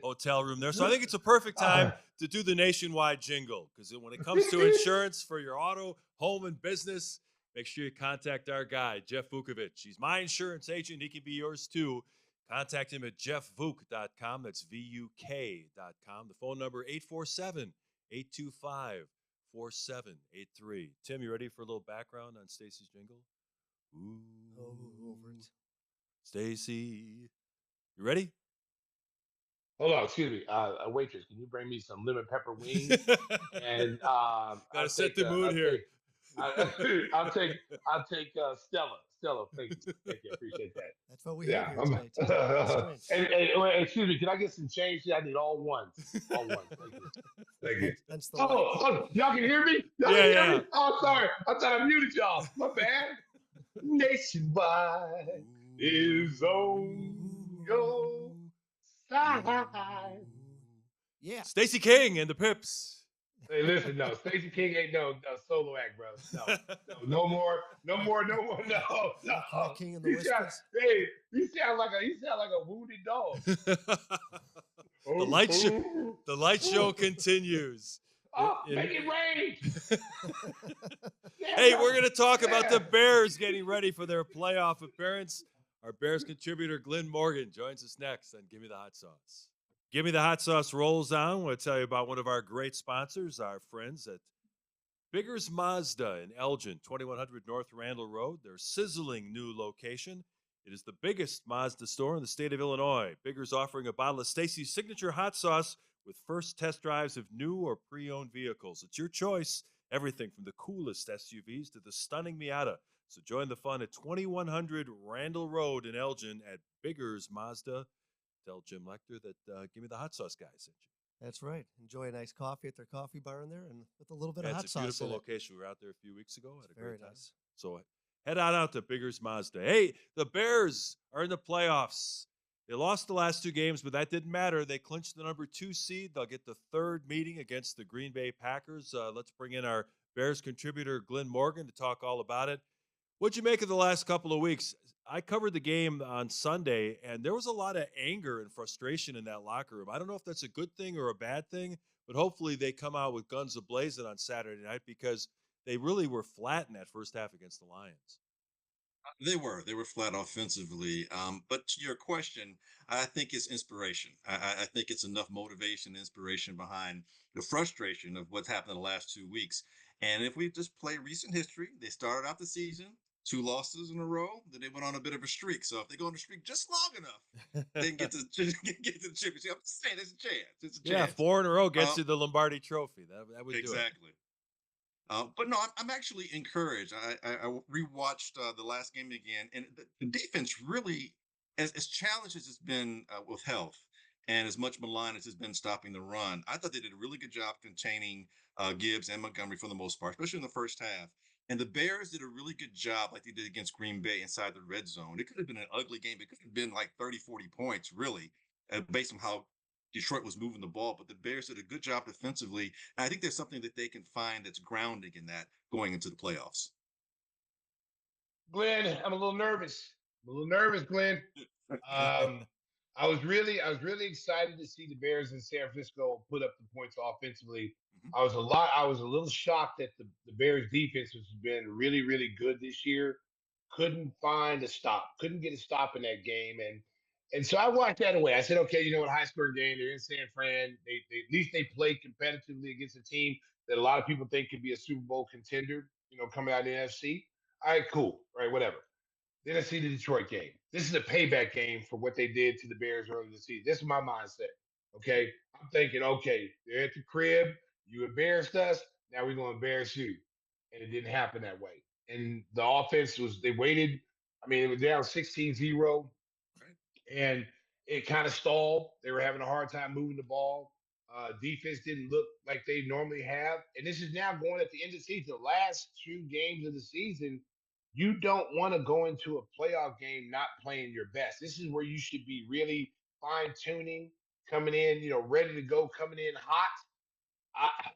hotel room there. So I think it's a perfect time to do the nationwide jingle, because when it comes to insurance for your auto, home, and business, make sure you contact our guy, Jeff Vukovic. He's my insurance agent. He can be yours too. Contact him at jeffvuk.com. That's VUK.com. The phone number, 847-825-4783. Tim, you ready for a little background on Stacey's jingle? Ooh, over it. Stacey, you ready? Hold on, excuse me. A waitress, can you bring me some lemon pepper wings? And Gotta set the mood here. I'll take Stella. Stella, thank you. I appreciate that. That's what we have here tonight. And excuse me, can I get some change? Yeah, I need all ones. All ones. Thank you. That's the y'all can hear me? Y'all can hear me? Oh, sorry. I thought I muted y'all. My bad. Nationwide is on your side. Yeah. Stacey King and the Pips. Hey, listen, no, Stacey King ain't no solo act, bro. No more. No. King and the Whispers. He sound like a wounded dog. The light show continues. Make it rain. Hey, we're going to talk about the Bears getting ready for their playoff appearance. Our Bears contributor, Glenn Morgan, joins us next on Gimme the Hot Sauce. Gimme the Hot Sauce rolls on. I want to tell you about one of our great sponsors, our friends at Biggers Mazda in Elgin, 2100 North Randall Road. Their sizzling new location. It is the biggest Mazda store in the state of Illinois. Biggers offering a bottle of Stacey's signature hot sauce with first test drives of new or pre-owned vehicles. It's your choice. Everything from the coolest SUVs to the stunning Miata. So join the fun at 2100 Randall Road in Elgin at Biggers Mazda. Tell Jim Lecter that Gimme the Hot Sauce guy sent you. That's right. Enjoy a nice coffee at their coffee bar in there, and with a little bit of hot sauce. It's a beautiful location. We were out there a few weeks ago. Had a very great time. nice. So head on out to Biggers Mazda. Hey, the Bears are in the playoffs. They lost the last two games, but that didn't matter. They clinched the number 2 seed. They'll get the third meeting against the Green Bay Packers. Let's bring in our Bears contributor, Glenn Morgan, to talk all about it. What'd you make of the last couple of weeks? I covered the game on Sunday, and there was a lot of anger and frustration in that locker room. I don't know if that's a good thing or a bad thing, but hopefully they come out with guns a-blazing on Saturday night because they really were flat in that first half against the Lions. They were flat offensively. But to your question, I think it's inspiration. I think it's enough motivation, inspiration behind the frustration of what's happened in the last 2 weeks. And if we just play recent history, they started out the season 2 losses in a row, then they went on a bit of a streak. So if they go on a streak just long enough, they can get to get to the championship. I'm just saying, there's a chance. It's a Yeah, chance. 4 in a row gets Uh, you the Lombardi Trophy. That would do it. exactly. But no, I'm actually encouraged. I rewatched the last game again, and the defense really, as challenged as it's been with health, and as much maligned as it's been stopping the run, I thought they did a really good job containing Gibbs and Montgomery for the most part, especially in the first half. And the Bears did a really good job, like they did against Green Bay inside the red zone. It could have been an ugly game. It could have been like 30, 40 points, really, based on how Detroit was moving the ball. But the Bears did a good job defensively, and I think there's something that they can find that's grounding in that going into the playoffs. Glenn, I'm a little nervous. I'm a little nervous, Glenn. Um, I was really excited to see the Bears in San Francisco put up the points offensively. Mhm. I was a little shocked that the Bears defense has been really, really good this year. Couldn't find a stop, couldn't get a stop in that game. And so I walked that away. I said, okay, you know what, high scoring game, they're in San Fran. They at least they played competitively against a team that a lot of people think could be a Super Bowl contender, coming out of the NFC. All right, cool. All right, whatever. Then I see the Detroit game. This is a payback game for what they did to the Bears earlier this season. This is my mindset. Okay. I'm thinking, okay, they're at the crib. You embarrassed us. Now we're going to embarrass you. And it didn't happen that way. And the offense they waited. I mean, it was down 16-0 Right. and it kind of stalled. They were having a hard time moving the ball. Defense didn't look like they normally have. And this is now going at the end of the season. The last 2 games of the season, you don't want to go into a playoff game not playing your best. This is where you should be really fine tuning, coming in, ready to go, coming in hot.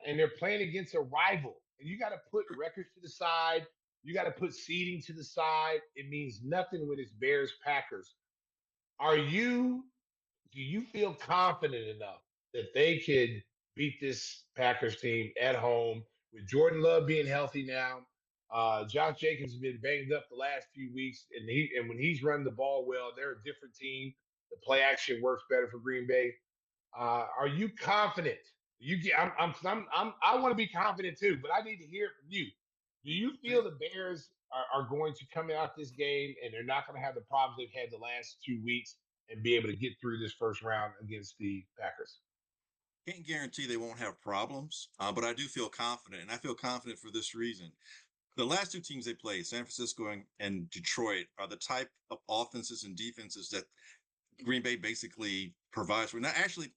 And they're playing against a rival. And you got to put records to the side. You got to put seeding to the side. It means nothing with this Bears Packers. Are you Do you feel confident enough that they could beat this Packers team at home with Jordan Love being healthy now? Josh Jacobs has been banged up the last few weeks, and when he's running the ball well, they're a different team. The play action works better for Green Bay. Are you confident? You get. I want to be confident too, but I need to hear it from you. Do you feel the Bears are going to come out this game and they're not going to have the problems they've had the last 2 weeks and be able to get through this first round against the Packers? Can't guarantee they won't have problems, but I do feel confident, and I feel confident for this reason. The last two teams they played, San Francisco and Detroit, are the type of offenses and defenses that Green Bay basically provides for. Now, actually,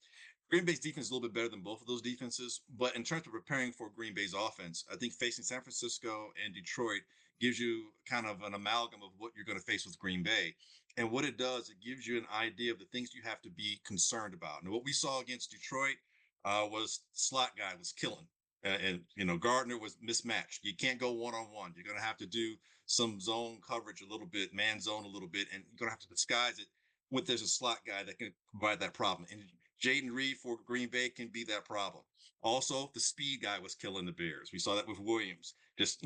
Green Bay's defense is a little bit better than both of those defenses, but in terms of preparing for Green Bay's offense, I think facing San Francisco and Detroit gives you kind of an amalgam of what you're going to face with Green Bay. And what it does, it gives you an idea of the things you have to be concerned about. And what we saw against Detroit was slot guy was killing. Gardner was mismatched. You can't go one on one. You're going to have to do some zone coverage a little bit, man zone a little bit, and you're going to have to disguise it with there's a slot guy that can provide that problem. And Jaden Reed for Green Bay can be that problem. Also, the speed guy was killing the Bears. We saw that with Williams, just,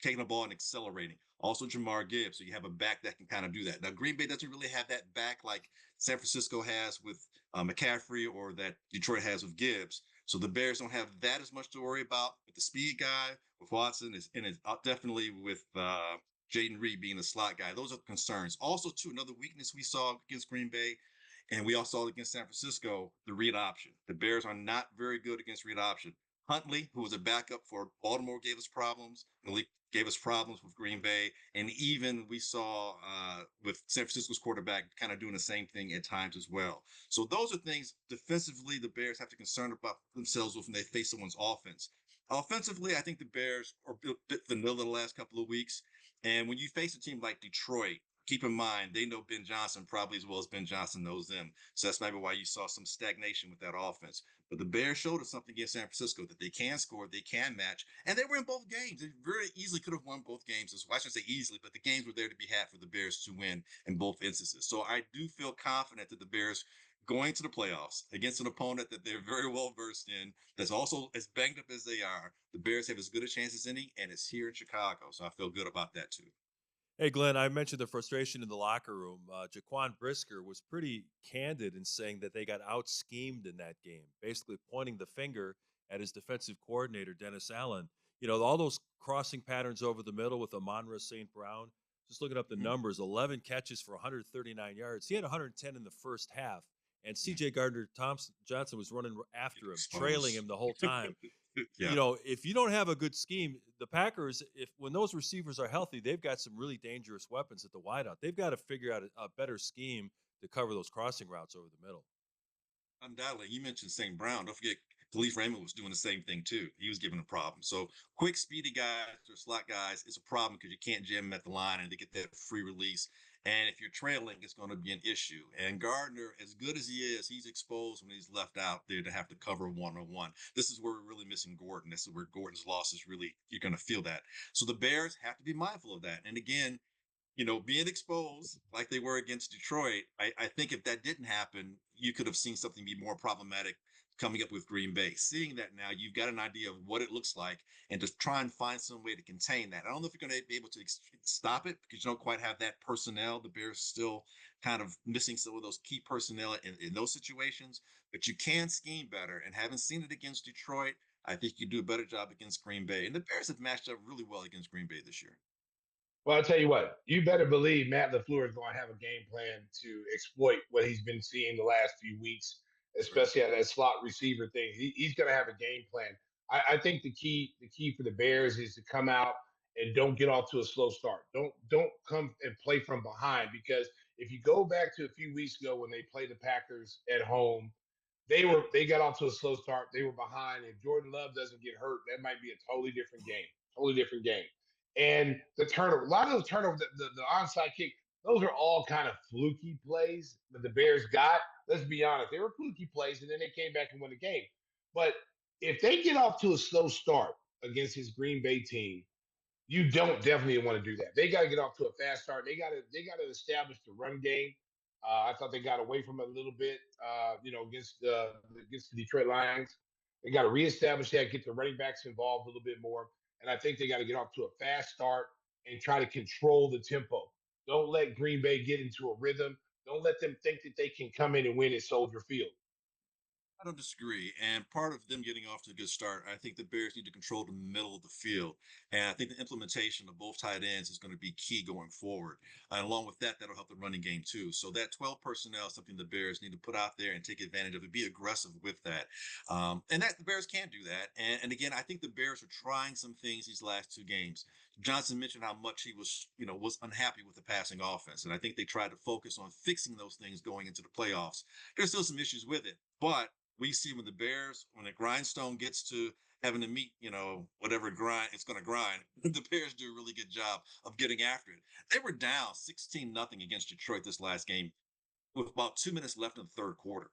taking the ball and accelerating. Also, Jamar Gibbs. So you have a back that can kind of do that. Now, Green Bay doesn't really have that back like San Francisco has with McCaffrey or that Detroit has with Gibbs. So the Bears don't have that as much to worry about with the speed guy, with Watson, and it's definitely with Jaden Reed being the slot guy. Those are the concerns. Also, too, another weakness we saw against Green Bay, and we also saw it against San Francisco, the read option. The Bears are not very good against read option. Huntley, who was a backup for Baltimore, gave us problems. Malik gave us problems with Green Bay. And even we saw with San Francisco's quarterback kind of doing the same thing at times as well. So those are things defensively the Bears have to concern about themselves with when they face someone's offense. Offensively, I think the Bears are a bit vanilla the last couple of weeks. And when you face a team like Detroit, keep in mind they know Ben Johnson probably as well as Ben Johnson knows them. So that's maybe why you saw some stagnation with that offense. But the Bears showed us something against San Francisco that they can score, they can match, and they were in both games. They very easily could have won both games. Well, I shouldn't say easily, but the games were there to be had for the Bears to win in both instances. So I do feel confident that the Bears going to the playoffs against an opponent that they're very well versed in, that's also as banged up as they are. The Bears have as good a chance as any, and it's here in Chicago. So I feel good about that too. Hey, Glenn, I mentioned the frustration in the locker room. Jaquan Brisker was pretty candid in saying that they got out schemed in that game, basically pointing the finger at his defensive coordinator, Dennis Allen. You know, all those crossing patterns over the middle with Amon-Ra St. Brown, just looking up the numbers, 11 catches for 139 yards. He had 110 in the first half, and C.J. Gardner Johnson was running after him, trailing him the whole time. Yeah. You know, if you don't have a good scheme, the Packers, if when those receivers are healthy, they've got some really dangerous weapons at the wideout. They've got to figure out a better scheme to cover those crossing routes over the middle. Undoubtedly, you mentioned St. Brown. Don't forget, Khalif Raymond was doing the same thing too. He was given a problem. So quick, speedy guys or slot guys is a problem because you can't jam them at the line and they get that free release. And if you're trailing, it's going to be an issue. And Gardner, as good as he is, he's exposed when he's left out there to have to cover one-on-one. This is where we're really missing Gordon. This is where Gordon's loss is really, you're going to feel that. So the Bears have to be mindful of that. And again, being exposed like they were against Detroit, I think if that didn't happen, you could have seen something be more problematic coming up with Green Bay. Seeing that now, you've got an idea of what it looks like and just try and find some way to contain that. I don't know if you're going to be able to stop it because you don't quite have that personnel. The Bears still kind of missing some of those key personnel in those situations, but you can scheme better. And having seen it against Detroit, I think you do a better job against Green Bay. And the Bears have matched up really well against Green Bay this year. Well, I'll tell you what, you better believe Matt LaFleur is going to have a game plan to exploit what he's been seeing the last few weeks, especially at that slot receiver thing. He's going to have a game plan. I think the key for the Bears is to come out and don't get off to a slow start. Don't come and play from behind, because if you go back to a few weeks ago when they played the Packers at home, they got off to a slow start. They were behind. If Jordan Love doesn't get hurt, that might be a totally different game. Totally different game. And the turnover, a lot of those turnovers, the onside kick, those are all kind of fluky plays that the Bears got. Let's be honest, they were fluky plays, and then they came back and won the game. But if they get off to a slow start against his Green Bay team, you don't definitely want to do that. They got to get off to a fast start. They got to establish the run game. I thought they got away from it a little bit, against the Detroit Lions. They got to reestablish that, get the running backs involved a little bit more, and I think they got to get off to a fast start and try to control the tempo. Don't let Green Bay get into a rhythm. Don't let them think that they can come in and win at Soldier Field. I don't disagree. And part of them getting off to a good start, I think the Bears need to control the middle of the field. And I think the implementation of both tight ends is going to be key going forward. And along with that, that'll help the running game too. So that 12 personnel is something the Bears need to put out there and take advantage of it, be aggressive with that. And that the Bears can do that. And again, I think the Bears are trying some things these last two games. Johnson mentioned how much he was unhappy with the passing offense. And I think they tried to focus on fixing those things going into the playoffs. There's still some issues with it, but we see when the grindstone gets to having to meet, whatever grind it's going to grind, the Bears do a really good job of getting after it. They were down 16-0 against Detroit this last game with about 2 minutes left in the third quarter.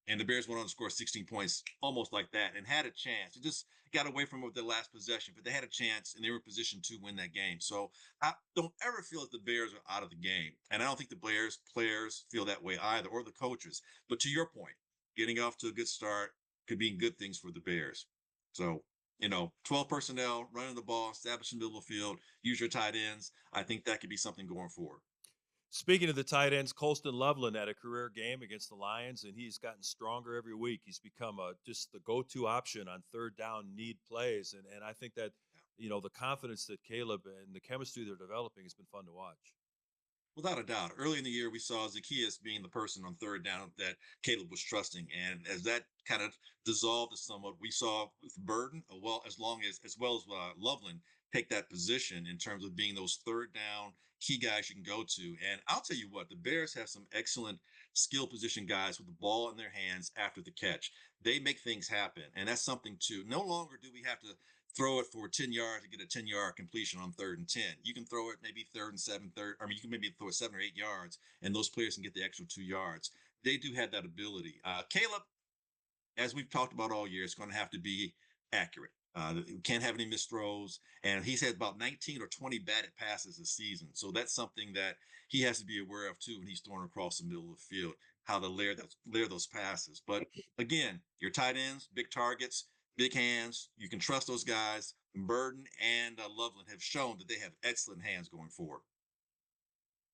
And the Bears went on to score 16 points almost like that and had a chance. It just got away from it with their last possession, but they had a chance and they were in position to win that game. So I don't ever feel that the Bears are out of the game. And I don't think the Bears players feel that way either, or the coaches. But to your point, getting off to a good start could mean good things for the Bears. So, 12 personnel, running the ball, establishing the middle of the field, use your tight ends. I think that could be something going forward. Speaking of the tight ends, Colston Loveland had a career game against the Lions, and he's gotten stronger every week. He's become just the go-to option on third down need plays, and I think that the confidence that Caleb and the chemistry they're developing has been fun to watch. Without a doubt. Early in the year, we saw Zacchaeus being the person on third down that Caleb was trusting. And as that kind of dissolved somewhat, we saw with Burden, as well as Loveland, take that position in terms of being those third down key guys you can go to. And I'll tell you what, the Bears have some excellent skill position guys with the ball in their hands after the catch. They make things happen. And that's something too. No longer do we have to throw it for 10 yards to get a 10-yard completion on 3rd and 10. You can throw it maybe 3rd and 7, you can maybe throw it 7 or 8 yards, and those players can get the extra 2 yards. They do have that ability. Caleb, as we've talked about all year, is going to have to be accurate. Can't have any missed throws, and he's had about 19 or 20 batted passes this season. So that's something that he has to be aware of too when he's throwing across the middle of the field. how to layer those passes. But again, your tight ends, big targets, big hands. You can trust those guys. Burden and Loveland have shown that they have excellent hands going forward.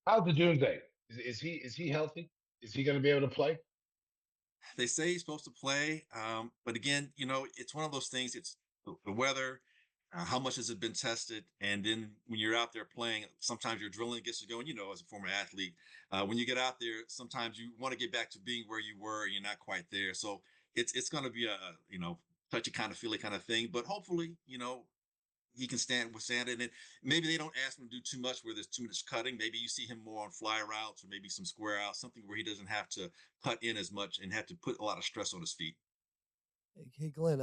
How's the Doomsday? Is he healthy? Is he going to be able to play? They say he's supposed to play, but again, it's one of those things. It's the weather. How much has it been tested? And then when you're out there playing, sometimes your adrenaline gets to going. As a former athlete, when you get out there, sometimes you want to get back to being where you were, and you're not quite there. So it's going to be a touchy kind of feely kind of thing. But hopefully, he can withstand it. And maybe they don't ask him to do too much where there's too much cutting. Maybe you see him more on fly routes or maybe some square outs, something where he doesn't have to cut in as much and have to put a lot of stress on his feet. Hey, Glenn,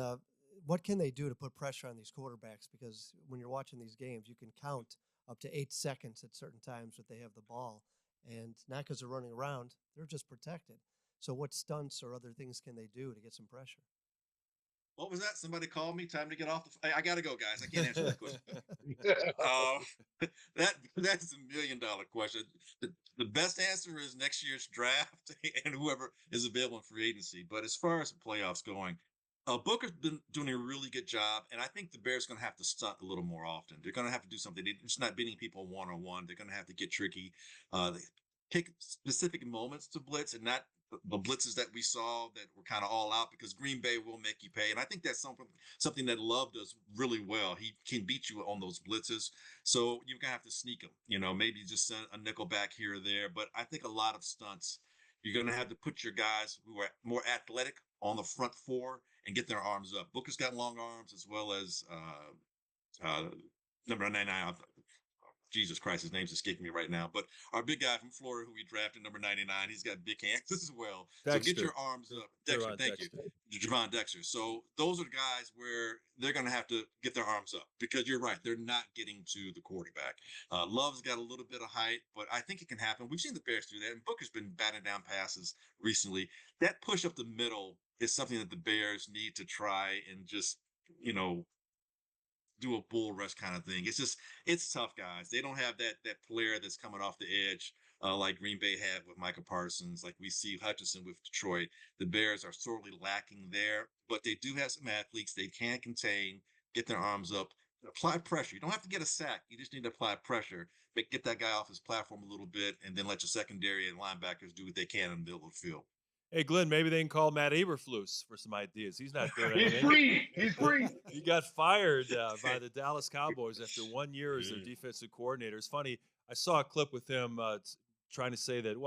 what can they do to put pressure on these quarterbacks? Because when you're watching these games, you can count up to 8 seconds at certain times that they have the ball. And not because they're running around, they're just protected. So what stunts or other things can they do to get some pressure? What was that? Somebody called me. Time to get off I got to go, guys. I can't answer that question. That's $1 million question. The best answer is next year's draft and whoever is available in free agency. But as far as the playoffs going, Booker's been doing a really good job, and I think the Bears are going to have to stunt a little more often. They're going to have to do something. They're just not beating people one-on-one. They're going to have to get tricky. They pick specific moments to blitz and not the blitzes that we saw that were kind of all out, because Green Bay will make you pay. And I think that's something that Love does really well. He can beat you on those blitzes. So you're going to have to sneak them, maybe just send a nickel back here or there. But I think a lot of stunts, you're going to have to put your guys who are more athletic on the front four and get their arms up. Booker's got long arms, as well as number 99. Jesus Christ, his name's escaping me right now. But our big guy from Florida, who we drafted, number 99, he's got big hands as well. Dexter. So get your arms up. Dexter, thank you. Javon Dexter. So those are the guys where they're going to have to get their arms up, because you're right, they're not getting to the quarterback. Love's got a little bit of height, but I think it can happen. We've seen the Bears do that, and Booker's been batting down passes recently. That push up the middle is something that the Bears need to try and just, do a bull rush kind of thing. It's tough, guys. They don't have that player that's coming off the edge like Green Bay had with Micah Parsons, like we see Hutchinson with Detroit. The Bears are sorely lacking there, but they do have some athletes they can contain, get their arms up, apply pressure. You don't have to get a sack. You just need to apply pressure, get that guy off his platform a little bit, and then let your secondary and linebackers do what they can in the middle of the field. Hey, Glenn, maybe they can call Matt Eberflus for some ideas. He's not doing anything. He's free. He got fired by the Dallas Cowboys after 1 year as their defensive coordinator. It's funny. I saw a clip with him trying to say that,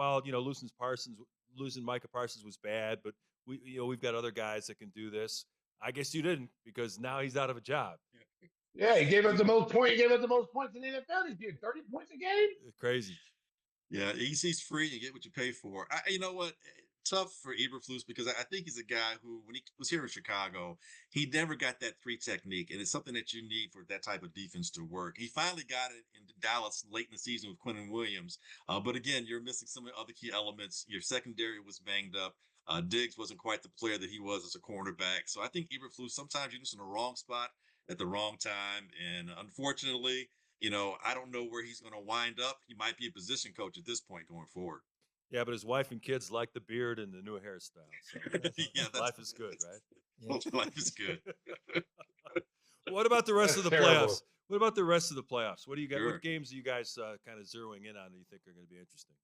losing Micah Parsons was bad, but we've got other guys that can do this. I guess you didn't, because now he's out of a job. Yeah, he gave us the most points. He gave us the most points in the NFL. He's getting 30 points a game. Crazy. Yeah, he's free. You get what you pay for. You know what? Tough for Eberflus, because I think he's a guy who, when he was here in Chicago, he never got that three technique, and it's something that you need for that type of defense to work. He finally got it in Dallas late in the season with Quinnen Williams, but again, you're missing some of the other key elements. Your secondary was banged up. Diggs wasn't quite the player that he was as a cornerback. So I think Eberflus, sometimes you're just in the wrong spot at the wrong time, and unfortunately, I don't know where he's going to wind up. He might be a position coach at this point going forward. Yeah, but his wife and kids like the beard and the new hairstyle. So life is good, right? Yeah. Life is good. What about the rest of the playoffs? What about the rest of the playoffs? What do you got? Sure. What games are you guys kind of zeroing in on that you think are going to be interesting?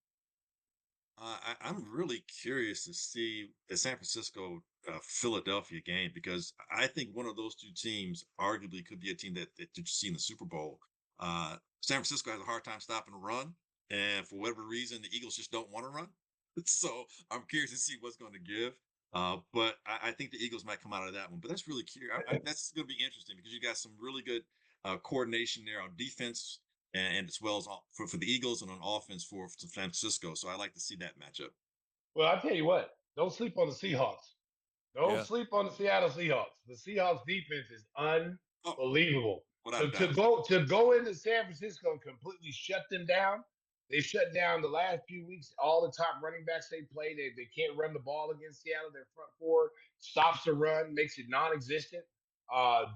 I'm really curious to see the San Francisco Philadelphia game, because I think one of those two teams arguably could be a team that you see in the Super Bowl. San Francisco has a hard time stopping the run, and for whatever reason, the Eagles just don't want to run. So I'm curious to see what's going to give. But I think the Eagles might come out of that one. But that's really curious. That's going to be interesting, because you got some really good coordination there on defense, and as well as for the Eagles, and on offense for San Francisco. So I like to see that matchup. Well, I'll tell you what. Don't sleep on the Seahawks. Don't sleep on the Seattle Seahawks. The Seahawks defense is unbelievable. So to go into San Francisco and completely shut them down. They shut down the last few weeks all the top running backs they play. They can't run the ball against Seattle. Their front four stops the run, makes it non-existent.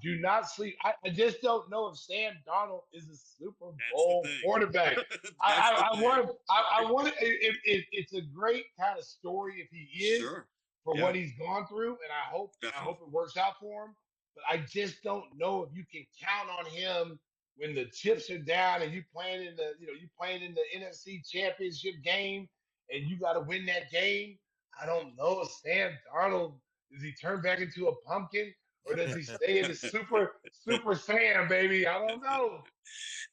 Do not sleep. I just don't know if Sam Darnold is a Super That's the Bowl thing. quarterback. That's the I thing. want. I want. It's a great kind of story if he is Sure. for Yeah, what he's gone through, and I definitely. hope it works out for him. But I just don't know if you can count on him when the chips are down and you playing in the NFC Championship game and you got to win that game. I don't know if Sam Darnold, does he turn back into a pumpkin or does he stay in the super Sam, baby? I don't know.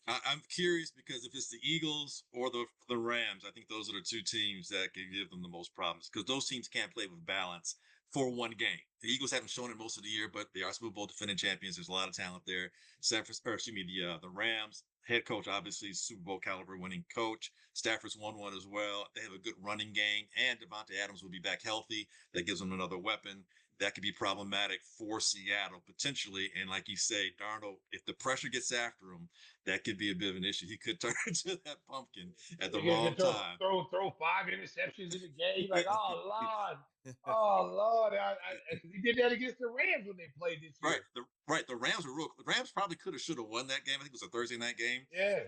I'm curious because if it's the Eagles or the Rams, I think those are the two teams that can give them the most problems because those teams can't play with balance for one game. The Eagles haven't shown it most of the year, but they are Super Bowl defending champions. There's a lot of talent there. The Rams head coach, obviously Super Bowl caliber winning coach. Stafford's won one as well. They have a good running game, and Devontae Adams will be back healthy. That gives them another weapon. That could be problematic for Seattle potentially. And like you say, Darnold, if the pressure gets after him, that could be a bit of an issue. He could turn into that pumpkin at the He wrong can throw time. throw throw 5 interceptions in the game. Like, oh Lord, he did that against the Rams when they played this Right. year. The Rams were real. The Rams probably could have, should have won that game. I think it was a Thursday night game. Yeah.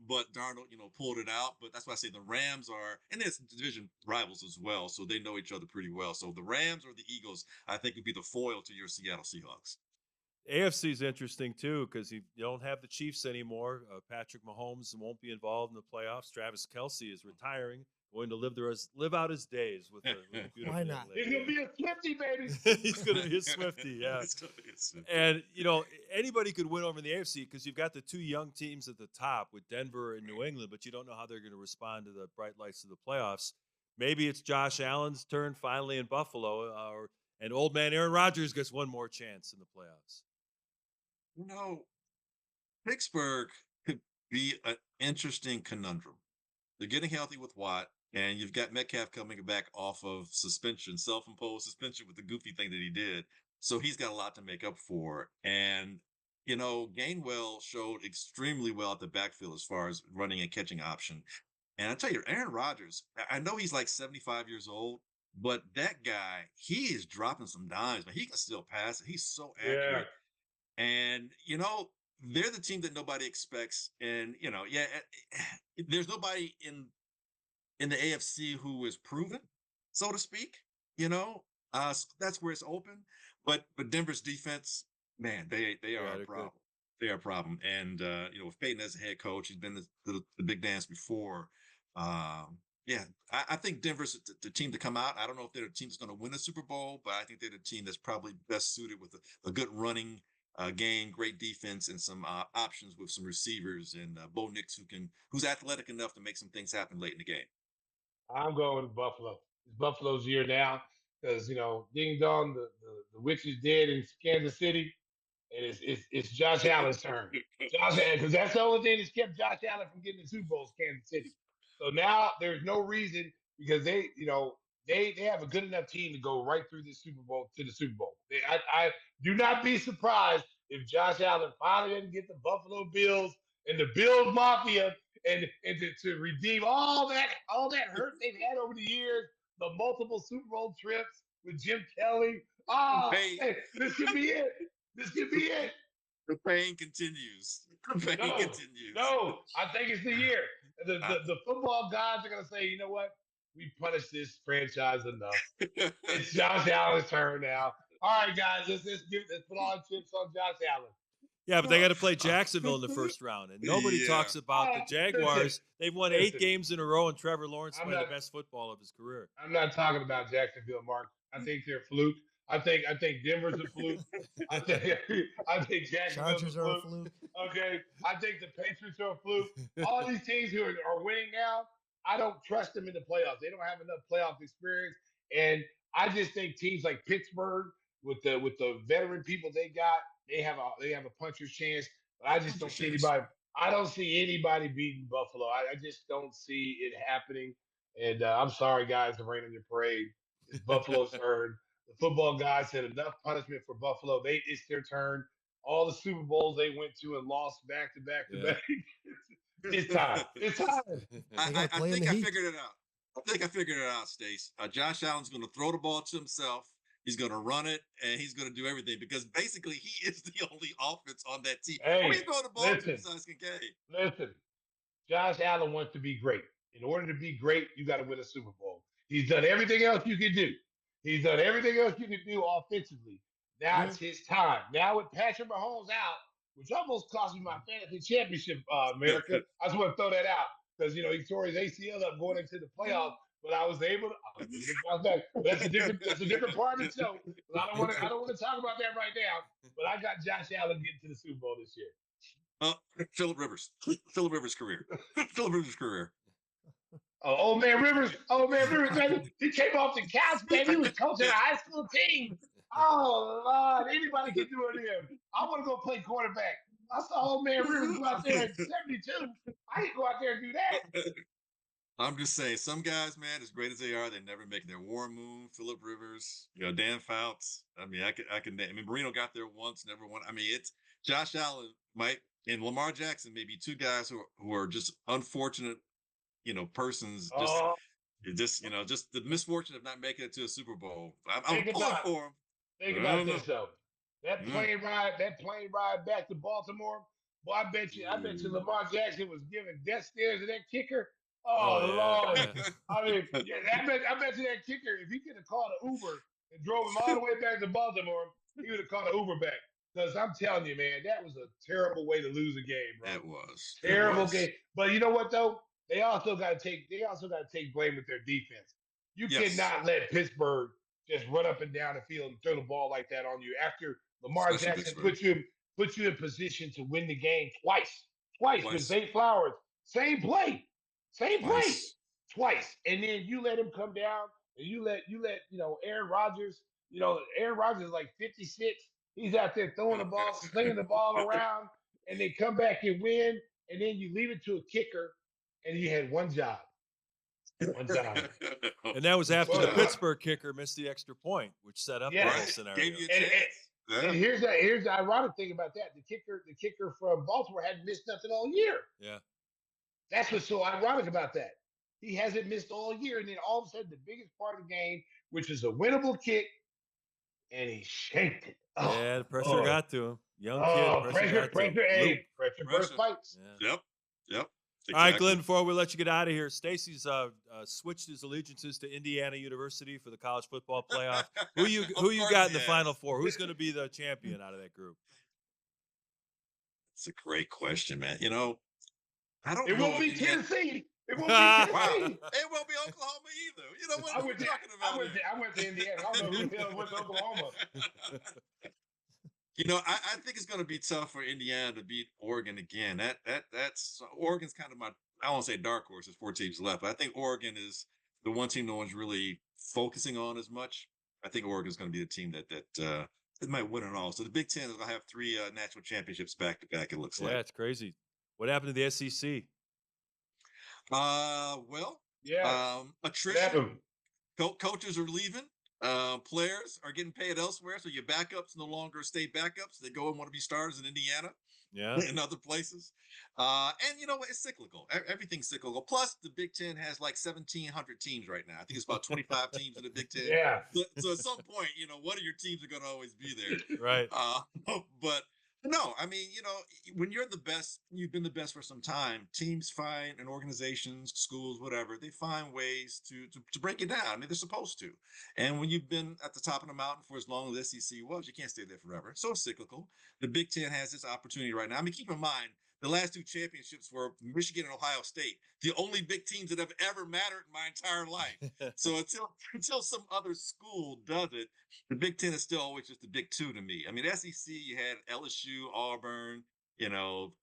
But Darnold, pulled it out. But that's why I say the Rams are, and there's division rivals as well, so they know each other pretty well. So the Rams or the Eagles, I think, would be the foil to your Seattle Seahawks. AFC is interesting too because you don't have the Chiefs anymore. Patrick Mahomes won't be involved in the playoffs. Travis Kelce is retiring, going to live out his days with a beautiful Why not? He's gonna be a Swifty, baby. He's going to be a Swifty, yeah. It's gonna be a Swiftie. And anybody could win over in the AFC because you've got the two young teams at the top with Denver and New England, but you don't know how they're going to respond to the bright lights of the playoffs. Maybe it's Josh Allen's turn finally in Buffalo, and old man Aaron Rodgers gets one more chance in the playoffs. Pittsburgh could be an interesting conundrum. They're getting healthy with Watt, and you've got Metcalf coming back off of suspension, self-imposed suspension with the goofy thing that he did. So he's got a lot to make up for. And, Gainwell showed extremely well at the backfield as far as running and catching option. And I tell you, Aaron Rodgers, I know he's like 75 years old, but that guy, he is dropping some dimes, but he can still pass it. He's so accurate. And, they're the team that nobody expects. And, there's nobody in the AFC who is proven, so to speak, so that's where it's open. But Denver's defense, man, they are a problem. They are a problem. And, with Peyton as a head coach, he's been the big dance before. I think Denver's the team to come out. I don't know if they're the team that's going to win a Super Bowl, but I think they're the team that's probably best suited with a good running game, great defense, and some options with some receivers and Bo Nix who's athletic enough to make some things happen late in the game. I'm going with Buffalo. It's Buffalo's year now because ding dong, the witch is dead in Kansas City, and it's Josh Allen's turn. Because that's the only thing that's kept Josh Allen from getting the Super Bowl is Kansas City. So now there's no reason because they have a good enough team to go right through the Super Bowl to the Super Bowl. I do not be surprised if Josh Allen finally doesn't get the Buffalo Bills and the Bills Mafia and to redeem all that hurt they've had over the years, the multiple Super Bowl trips with Jim Kelley. Hey, this could be it. This could be it. The pain continues. No, I think it's the year. The football gods are going to say, you know what? We punished this franchise enough. It's Josh Allen's turn now. All right, guys, let's put all the chips on Josh Allen. Yeah, but they got to play Jacksonville in the first round, and nobody talks about the Jaguars. They've won 8 games in a row, and Trevor Lawrence played the best football of his career. I'm not talking about Jacksonville, Mark. I think they're a fluke. I think Denver's a fluke. I think Jacksonville's a fluke. Okay, I think the Patriots are a fluke. All these teams who are winning now, I don't trust them in the playoffs. They don't have enough playoff experience, and I just think teams like Pittsburgh, with the veteran people they got, they have a puncher's chance. But I just don't see anybody. I don't see anybody beating Buffalo. I just don't see it happening. And I'm sorry, guys, to rain on your parade. It's Buffalo's turn. The football guys said enough punishment for Buffalo. It's their turn. All the Super Bowls they went to and lost back to back to back. It's time. It's time. I think I figured it out. I think I figured it out, Stace. Josh Allen's going to throw the ball to himself, He's going to run it, and he's going to do everything because basically he is the only offense on that team. Hey, Who are you going to ball to besides Kincaid? Listen. Josh Allen wants to be great. In order to be great, you got to win a Super Bowl. He's done everything else you can do. He's done everything else you can do offensively. Now it's his time. Now with Patrick Mahomes out, which almost cost me my fantasy championship, America. I just want to throw that out because he tore his ACL up going into the playoffs. But I was able to bounce back. That's a different part of the show. But I don't want to talk about that right now. But I got Josh Allen getting to the Super Bowl this year. Phillip Rivers' career. Phillip Rivers' career. Oh, old man Rivers, baby. He came off the couch, baby. He was coaching a high school team. Oh, Lord. Anybody can do it here. I want to go play quarterback. I saw old man Rivers go out there at 72. I didn't go out there and do that. I'm just saying, some guys, man, as great as they are, they never make their War Moon, Phillip Rivers, Dan Fouts. I mean, Marino got there once, never won. I mean, it's Josh Allen and Lamar Jackson may be two guys who are just unfortunate, persons. Just the misfortune of not making it to a Super Bowl. I'm pulling for him. Think about this though. That plane ride back to Baltimore. Boy, I bet you Lamar Jackson was giving death stares to that kicker. Oh, Lord. I mean, I bet you that kicker, if he could have called an Uber and drove him all the way back to Baltimore, he would have called an Uber back. Because I'm telling you, man, that was a terrible way to lose a game, bro. It was. Terrible game. But you know what though? They also got to take blame with their defense. You cannot let Pittsburgh just run up and down the field and throw the ball like that on you after Lamar Jackson put you in position to win the game twice with Zay Flowers. Same play. Twice. And then you let him come down and you let Aaron Rodgers, Aaron Rodgers is like 56. He's out there throwing the ball, slinging the ball around, and they come back and win, and then you leave it to a kicker, and he had one job. And that was after the Pittsburgh kicker missed the extra point, which set up the whole scenario. Gave you a chance. And here's the ironic thing about that. The kicker from Baltimore hadn't missed nothing all year. Yeah. That's what's so ironic about that. He hasn't missed all year, and then all of a sudden, the biggest part of the game, which is a winnable kick, and he shanked it. Yeah, the pressure got to him. Young kid. Pressure burst fights. Yeah. Yep. Exactly. All right, Glenn, before we let you get out of here, Stacey's switched his allegiances to Indiana University for the college football playoff. Who you got in the Final Four? Who's going to be the champion out of that group? It's a great question, man. I don't know. It won't be Tennessee. It won't be Tennessee. It won't be Oklahoma either. You know what we're talking about? I went to Indiana. I don't know who the hell went to Oklahoma. I think it's going to be tough for Indiana to beat Oregon again. That's Oregon's kind of I won't say dark horse. There's 4 teams left, but I think Oregon is the one team no one's really focusing on as much. I think Oregon's going to be the team that might win it all. So the Big Ten is going to have 3 national championships back to back. It looks like. Yeah, it's crazy. What happened to the SEC? Attrition. Coaches are leaving. Players are getting paid elsewhere, so your backups no longer stay backups. They go and want to be starters in Indiana, in other places. And it's cyclical. Everything's cyclical. Plus, the Big Ten has like 1,700 teams right now. I think it's about 25 teams in the Big Ten. Yeah. So at some point, one of your teams are going to always be there. Right. But no, I mean, when you're the best, you've been the best for some time. Teams find, and organizations, schools, whatever, they find ways to break it down. I mean, they're supposed to. And when you've been at the top of the mountain for as long as the SEC was, you can't stay there forever. So it's cyclical. The Big Ten has this opportunity right now. I mean, keep in mind, the last 2 championships were Michigan and Ohio State, the only big teams that have ever mattered in my entire life. So until some other school does it, the Big Ten is still always just the Big 2 to me. I mean, SEC, you had LSU, Auburn,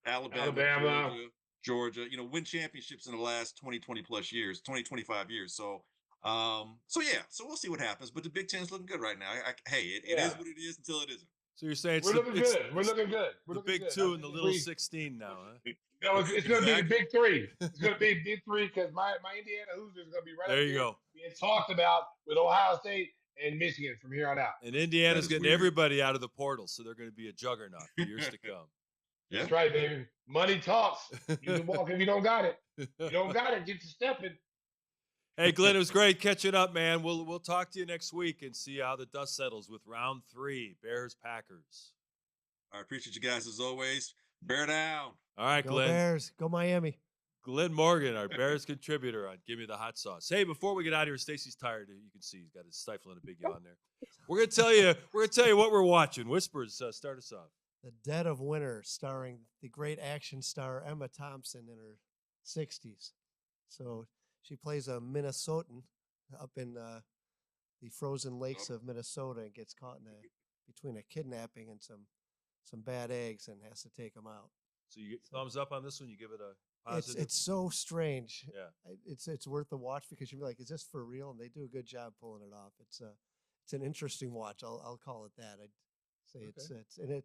Alabama. Georgia, win championships in the last 20 plus years, 25 years. So we'll see what happens. But the Big Ten is looking good right now. It is what it is until it isn't. So you're saying we're looking good. The Big 2 and the little 16 now, huh? No, it's going to be the Big 3. It's going to be Big 3 because my Indiana Hoosiers is going to be right there. You there go. Being talked about with Ohio State and Michigan from here on out. And Indiana's getting everybody out of the portal, so they're going to be a juggernaut for years to come. Yeah. That's right, baby. Money talks. You can walk if you don't got it. You don't got it, get to stepping. Hey, Glenn, it was great catching up, man. We'll talk to you next week and see how the dust settles with round 3, Bears-Packers. I appreciate you guys as always. Bear down. All right, Go Glenn. Bears. Go Miami. Glenn Morgan, our Bears contributor on Gimme the Hot Sauce. Hey, before we get out of here, Stacey's tired. You can see he's got his stifling a big yawn there. We're gonna tell you what we're watching. Whispers, start us off. The Dead of Winter, starring the great action star Emma Thompson in her 60s. So she plays a Minnesotan up in the frozen lakes of Minnesota and gets caught between a kidnapping and some bad eggs and has to take them out. So you get thumbs up on this one. You give it a positive. It's so strange. Yeah, it's worth the watch because you're like, is this for real? And they do a good job pulling it off. It's an interesting watch. I'll call it that. I'd say it's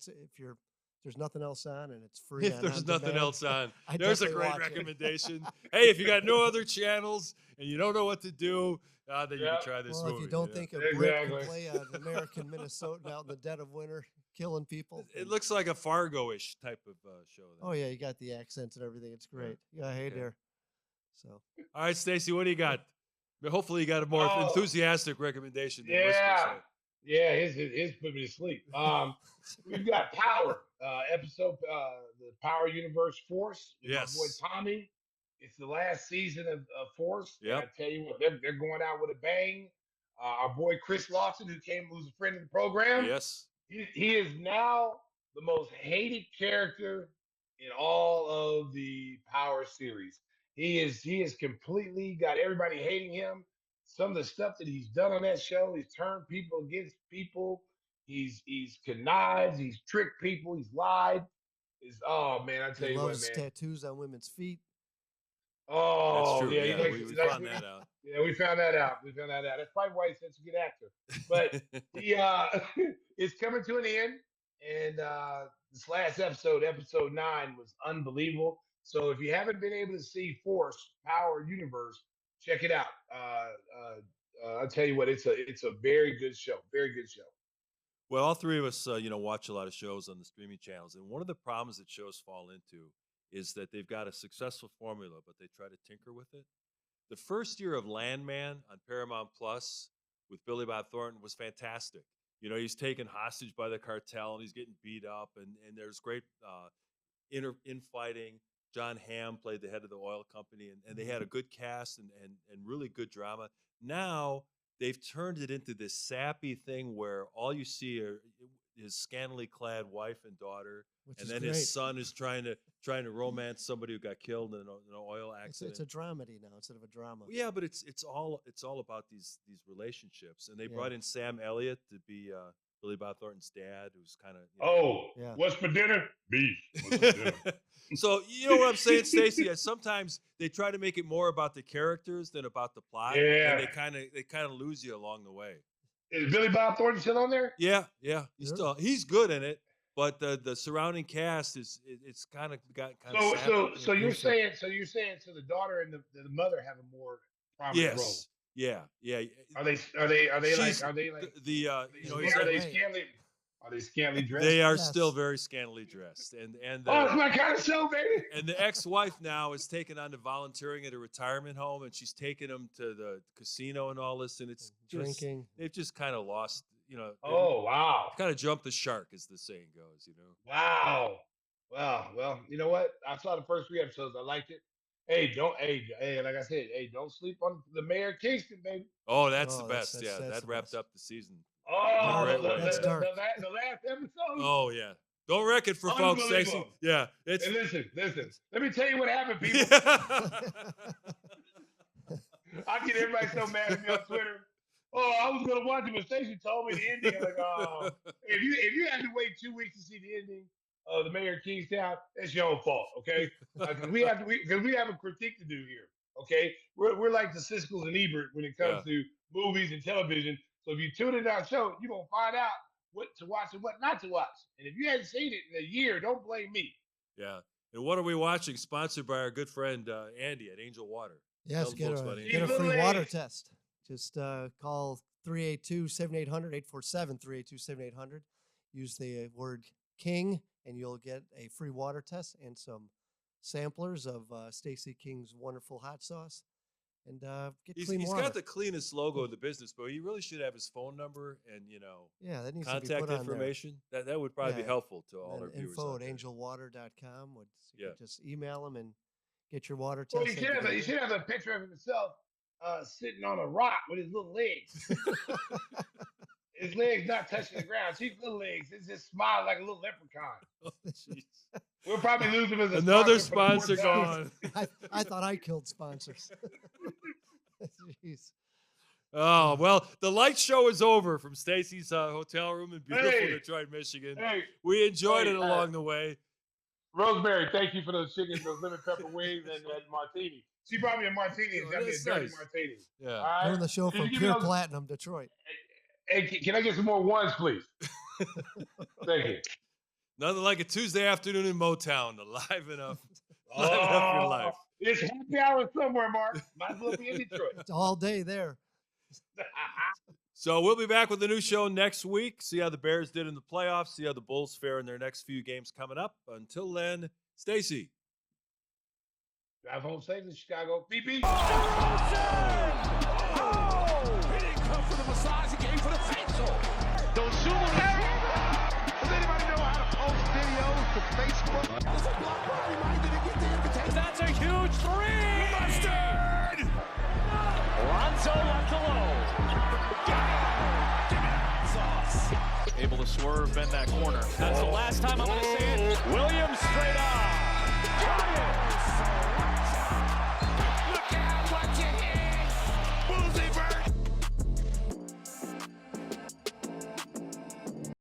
if there's nothing else on and it's free. If there's nothing else on, I there's a definitely great watch it. recommendation. Hey, if you got no other channels and you don't know what to do, then you can try this Well, movie. if you don't think a Brit can play an American Minnesotan out in the dead of winter, killing people, it looks like a Fargo-ish type of show. Oh yeah, you got the accents and everything. It's great. Yeah, hey Okay. there. So All right, Stacey, what do you got? Hopefully, you got a more enthusiastic recommendation. Than Yeah, his put me to sleep. We've got Power episode, the Power Universe Force. With Yes. my boy Tommy. It's the last season of Force. Yep. And I tell you what, they're going out with a bang. Our boy Chris Lawson, who's a friend of the program. Yes. He is now the most hated character in all of the Power series. He is completely got everybody hating him. Some of the stuff that he's done on that show, he's turned people against people. He's connived, he's tricked people, he's lied. Oh man, I tell he you what, loves man. tattoos on women's feet. Oh, That's true. yeah, Yeah, we found that out. Yeah, we found that out. That's probably why he's such a good actor. But it's coming to an end, and this last episode 9, was unbelievable. So if you haven't been able to see Force Power Universe, check it out. I'll tell you what, it's a very good show. Very good show. Well, all three of us, watch a lot of shows on the streaming channels, and one of the problems that shows fall into is that they've got a successful formula, but they try to tinker with it. The first year of Landman on Paramount Plus with Billy Bob Thornton was fantastic. He's taken hostage by the cartel and he's getting beat up, and there's great infighting. John Hamm played the head of the oil company, and they had a good cast and really good drama. Now they've turned it into this sappy thing where all you see are his scantily clad wife and daughter, and then his son is trying to romance somebody who got killed in an oil accident. It's a dramedy now instead of a drama. Yeah, but it's all about these relationships, and they brought in Sam Elliott to be Billy Bob Thornton's dad, who's kind of what's for dinner? Beef. What's for dinner? So you know what I'm saying, Stacey? Sometimes they try to make it more about the characters than about the plot, and they kind of lose you along the way. Is Billy Bob Thornton still on there? Yeah, he's good in it, but the surrounding cast it's kind of got kind of. So you're saying the daughter and the mother have a more prominent role. Yeah. Are they scantily dressed? They are still very scantily dressed, and it's my kind of show, baby. And the ex-wife now is taken on to volunteering at a retirement home, and she's taking him to the casino and all this, and it's drinking. They've just kind of lost, Oh wow! Kind of jumped the shark, as the saying goes. Wow. Well, you know what? I saw the first 3 episodes. I liked it. Hey, like I said, don't sleep on the Mayor of Kingston, baby. Oh, that's the best. That wrapped up the season. Oh, the that's dark. last episode. Oh yeah. Don't wreck it for folks, Stacey. Yeah. Hey, listen. Let me tell you what happened, people. I get everybody so mad at me on Twitter. Oh, I was gonna watch it, but Stacey told me the ending. I'm like, oh, if you had to wait 2 weeks to see the ending of the Mayor of Kingstown, that's your own fault, okay? Because we have a critique to do here, okay? We're like the Siskel's and Ebert when it comes to movies and television. So if you tune into our show, you're gonna find out what to watch and what not to watch. And if you hadn't seen it in a year, don't blame me. Yeah. And what are we watching? Sponsored by our good friend Andy at Angel Water. Yes, get a free water test. Just call 382-7800, 847-382-7800. Use the word King, and you'll get a free water test and some samplers of Stacey King's wonderful hot sauce. and get He's clean water. got the cleanest logo in the business, but he really should have his phone number and yeah, that needs to be contact put on information. That would probably be Yeah. helpful to there. all our And viewers. info out at there. angelwater.com. You Yeah. could just email them and get your water Well, tested. you should have a picture of himself sitting on a rock with his little legs. His legs not touching the ground. His little legs. It's just smile like a little leprechaun. Oh, jeez. We'll probably lose him as a Another sponsor sponsor for the gone. I thought I killed sponsors. Jeez. Oh, well, the light show is over from Stacey's hotel room in beautiful Hey. Detroit, Michigan. Hey, We enjoyed Hey, it along the way. Rosemary, thank you for those chickens, those lemon pepper wings, and that martini. She brought me a martini. Oh, Got me a that's dirty nice. martini. Yeah. All right? Doing the show Can from you give me Pure those- Platinum, Detroit. Hey, can I get some more ones, please? Thank you. Nothing like a Tuesday afternoon in Motown to liven up your life. It's happy hour somewhere, Mark. Might as well be in Detroit. It's all day there. So we'll be back with a new show next week. See how the Bears did in the playoffs. See how the Bulls fare in their next few games coming up. Until then, Stacey. Drive home safe in Chicago. Beep, beep. He didn't come for the massage, he came for the facial. Does anybody know how to post videos to Facebook? It's a block party, right? Did he get the invitation? That's a huge three. Mustard! Lonzo left alone. Give me that sauce. Able to swerve, bend that corner. That's the last time I'm going to say it. Williams.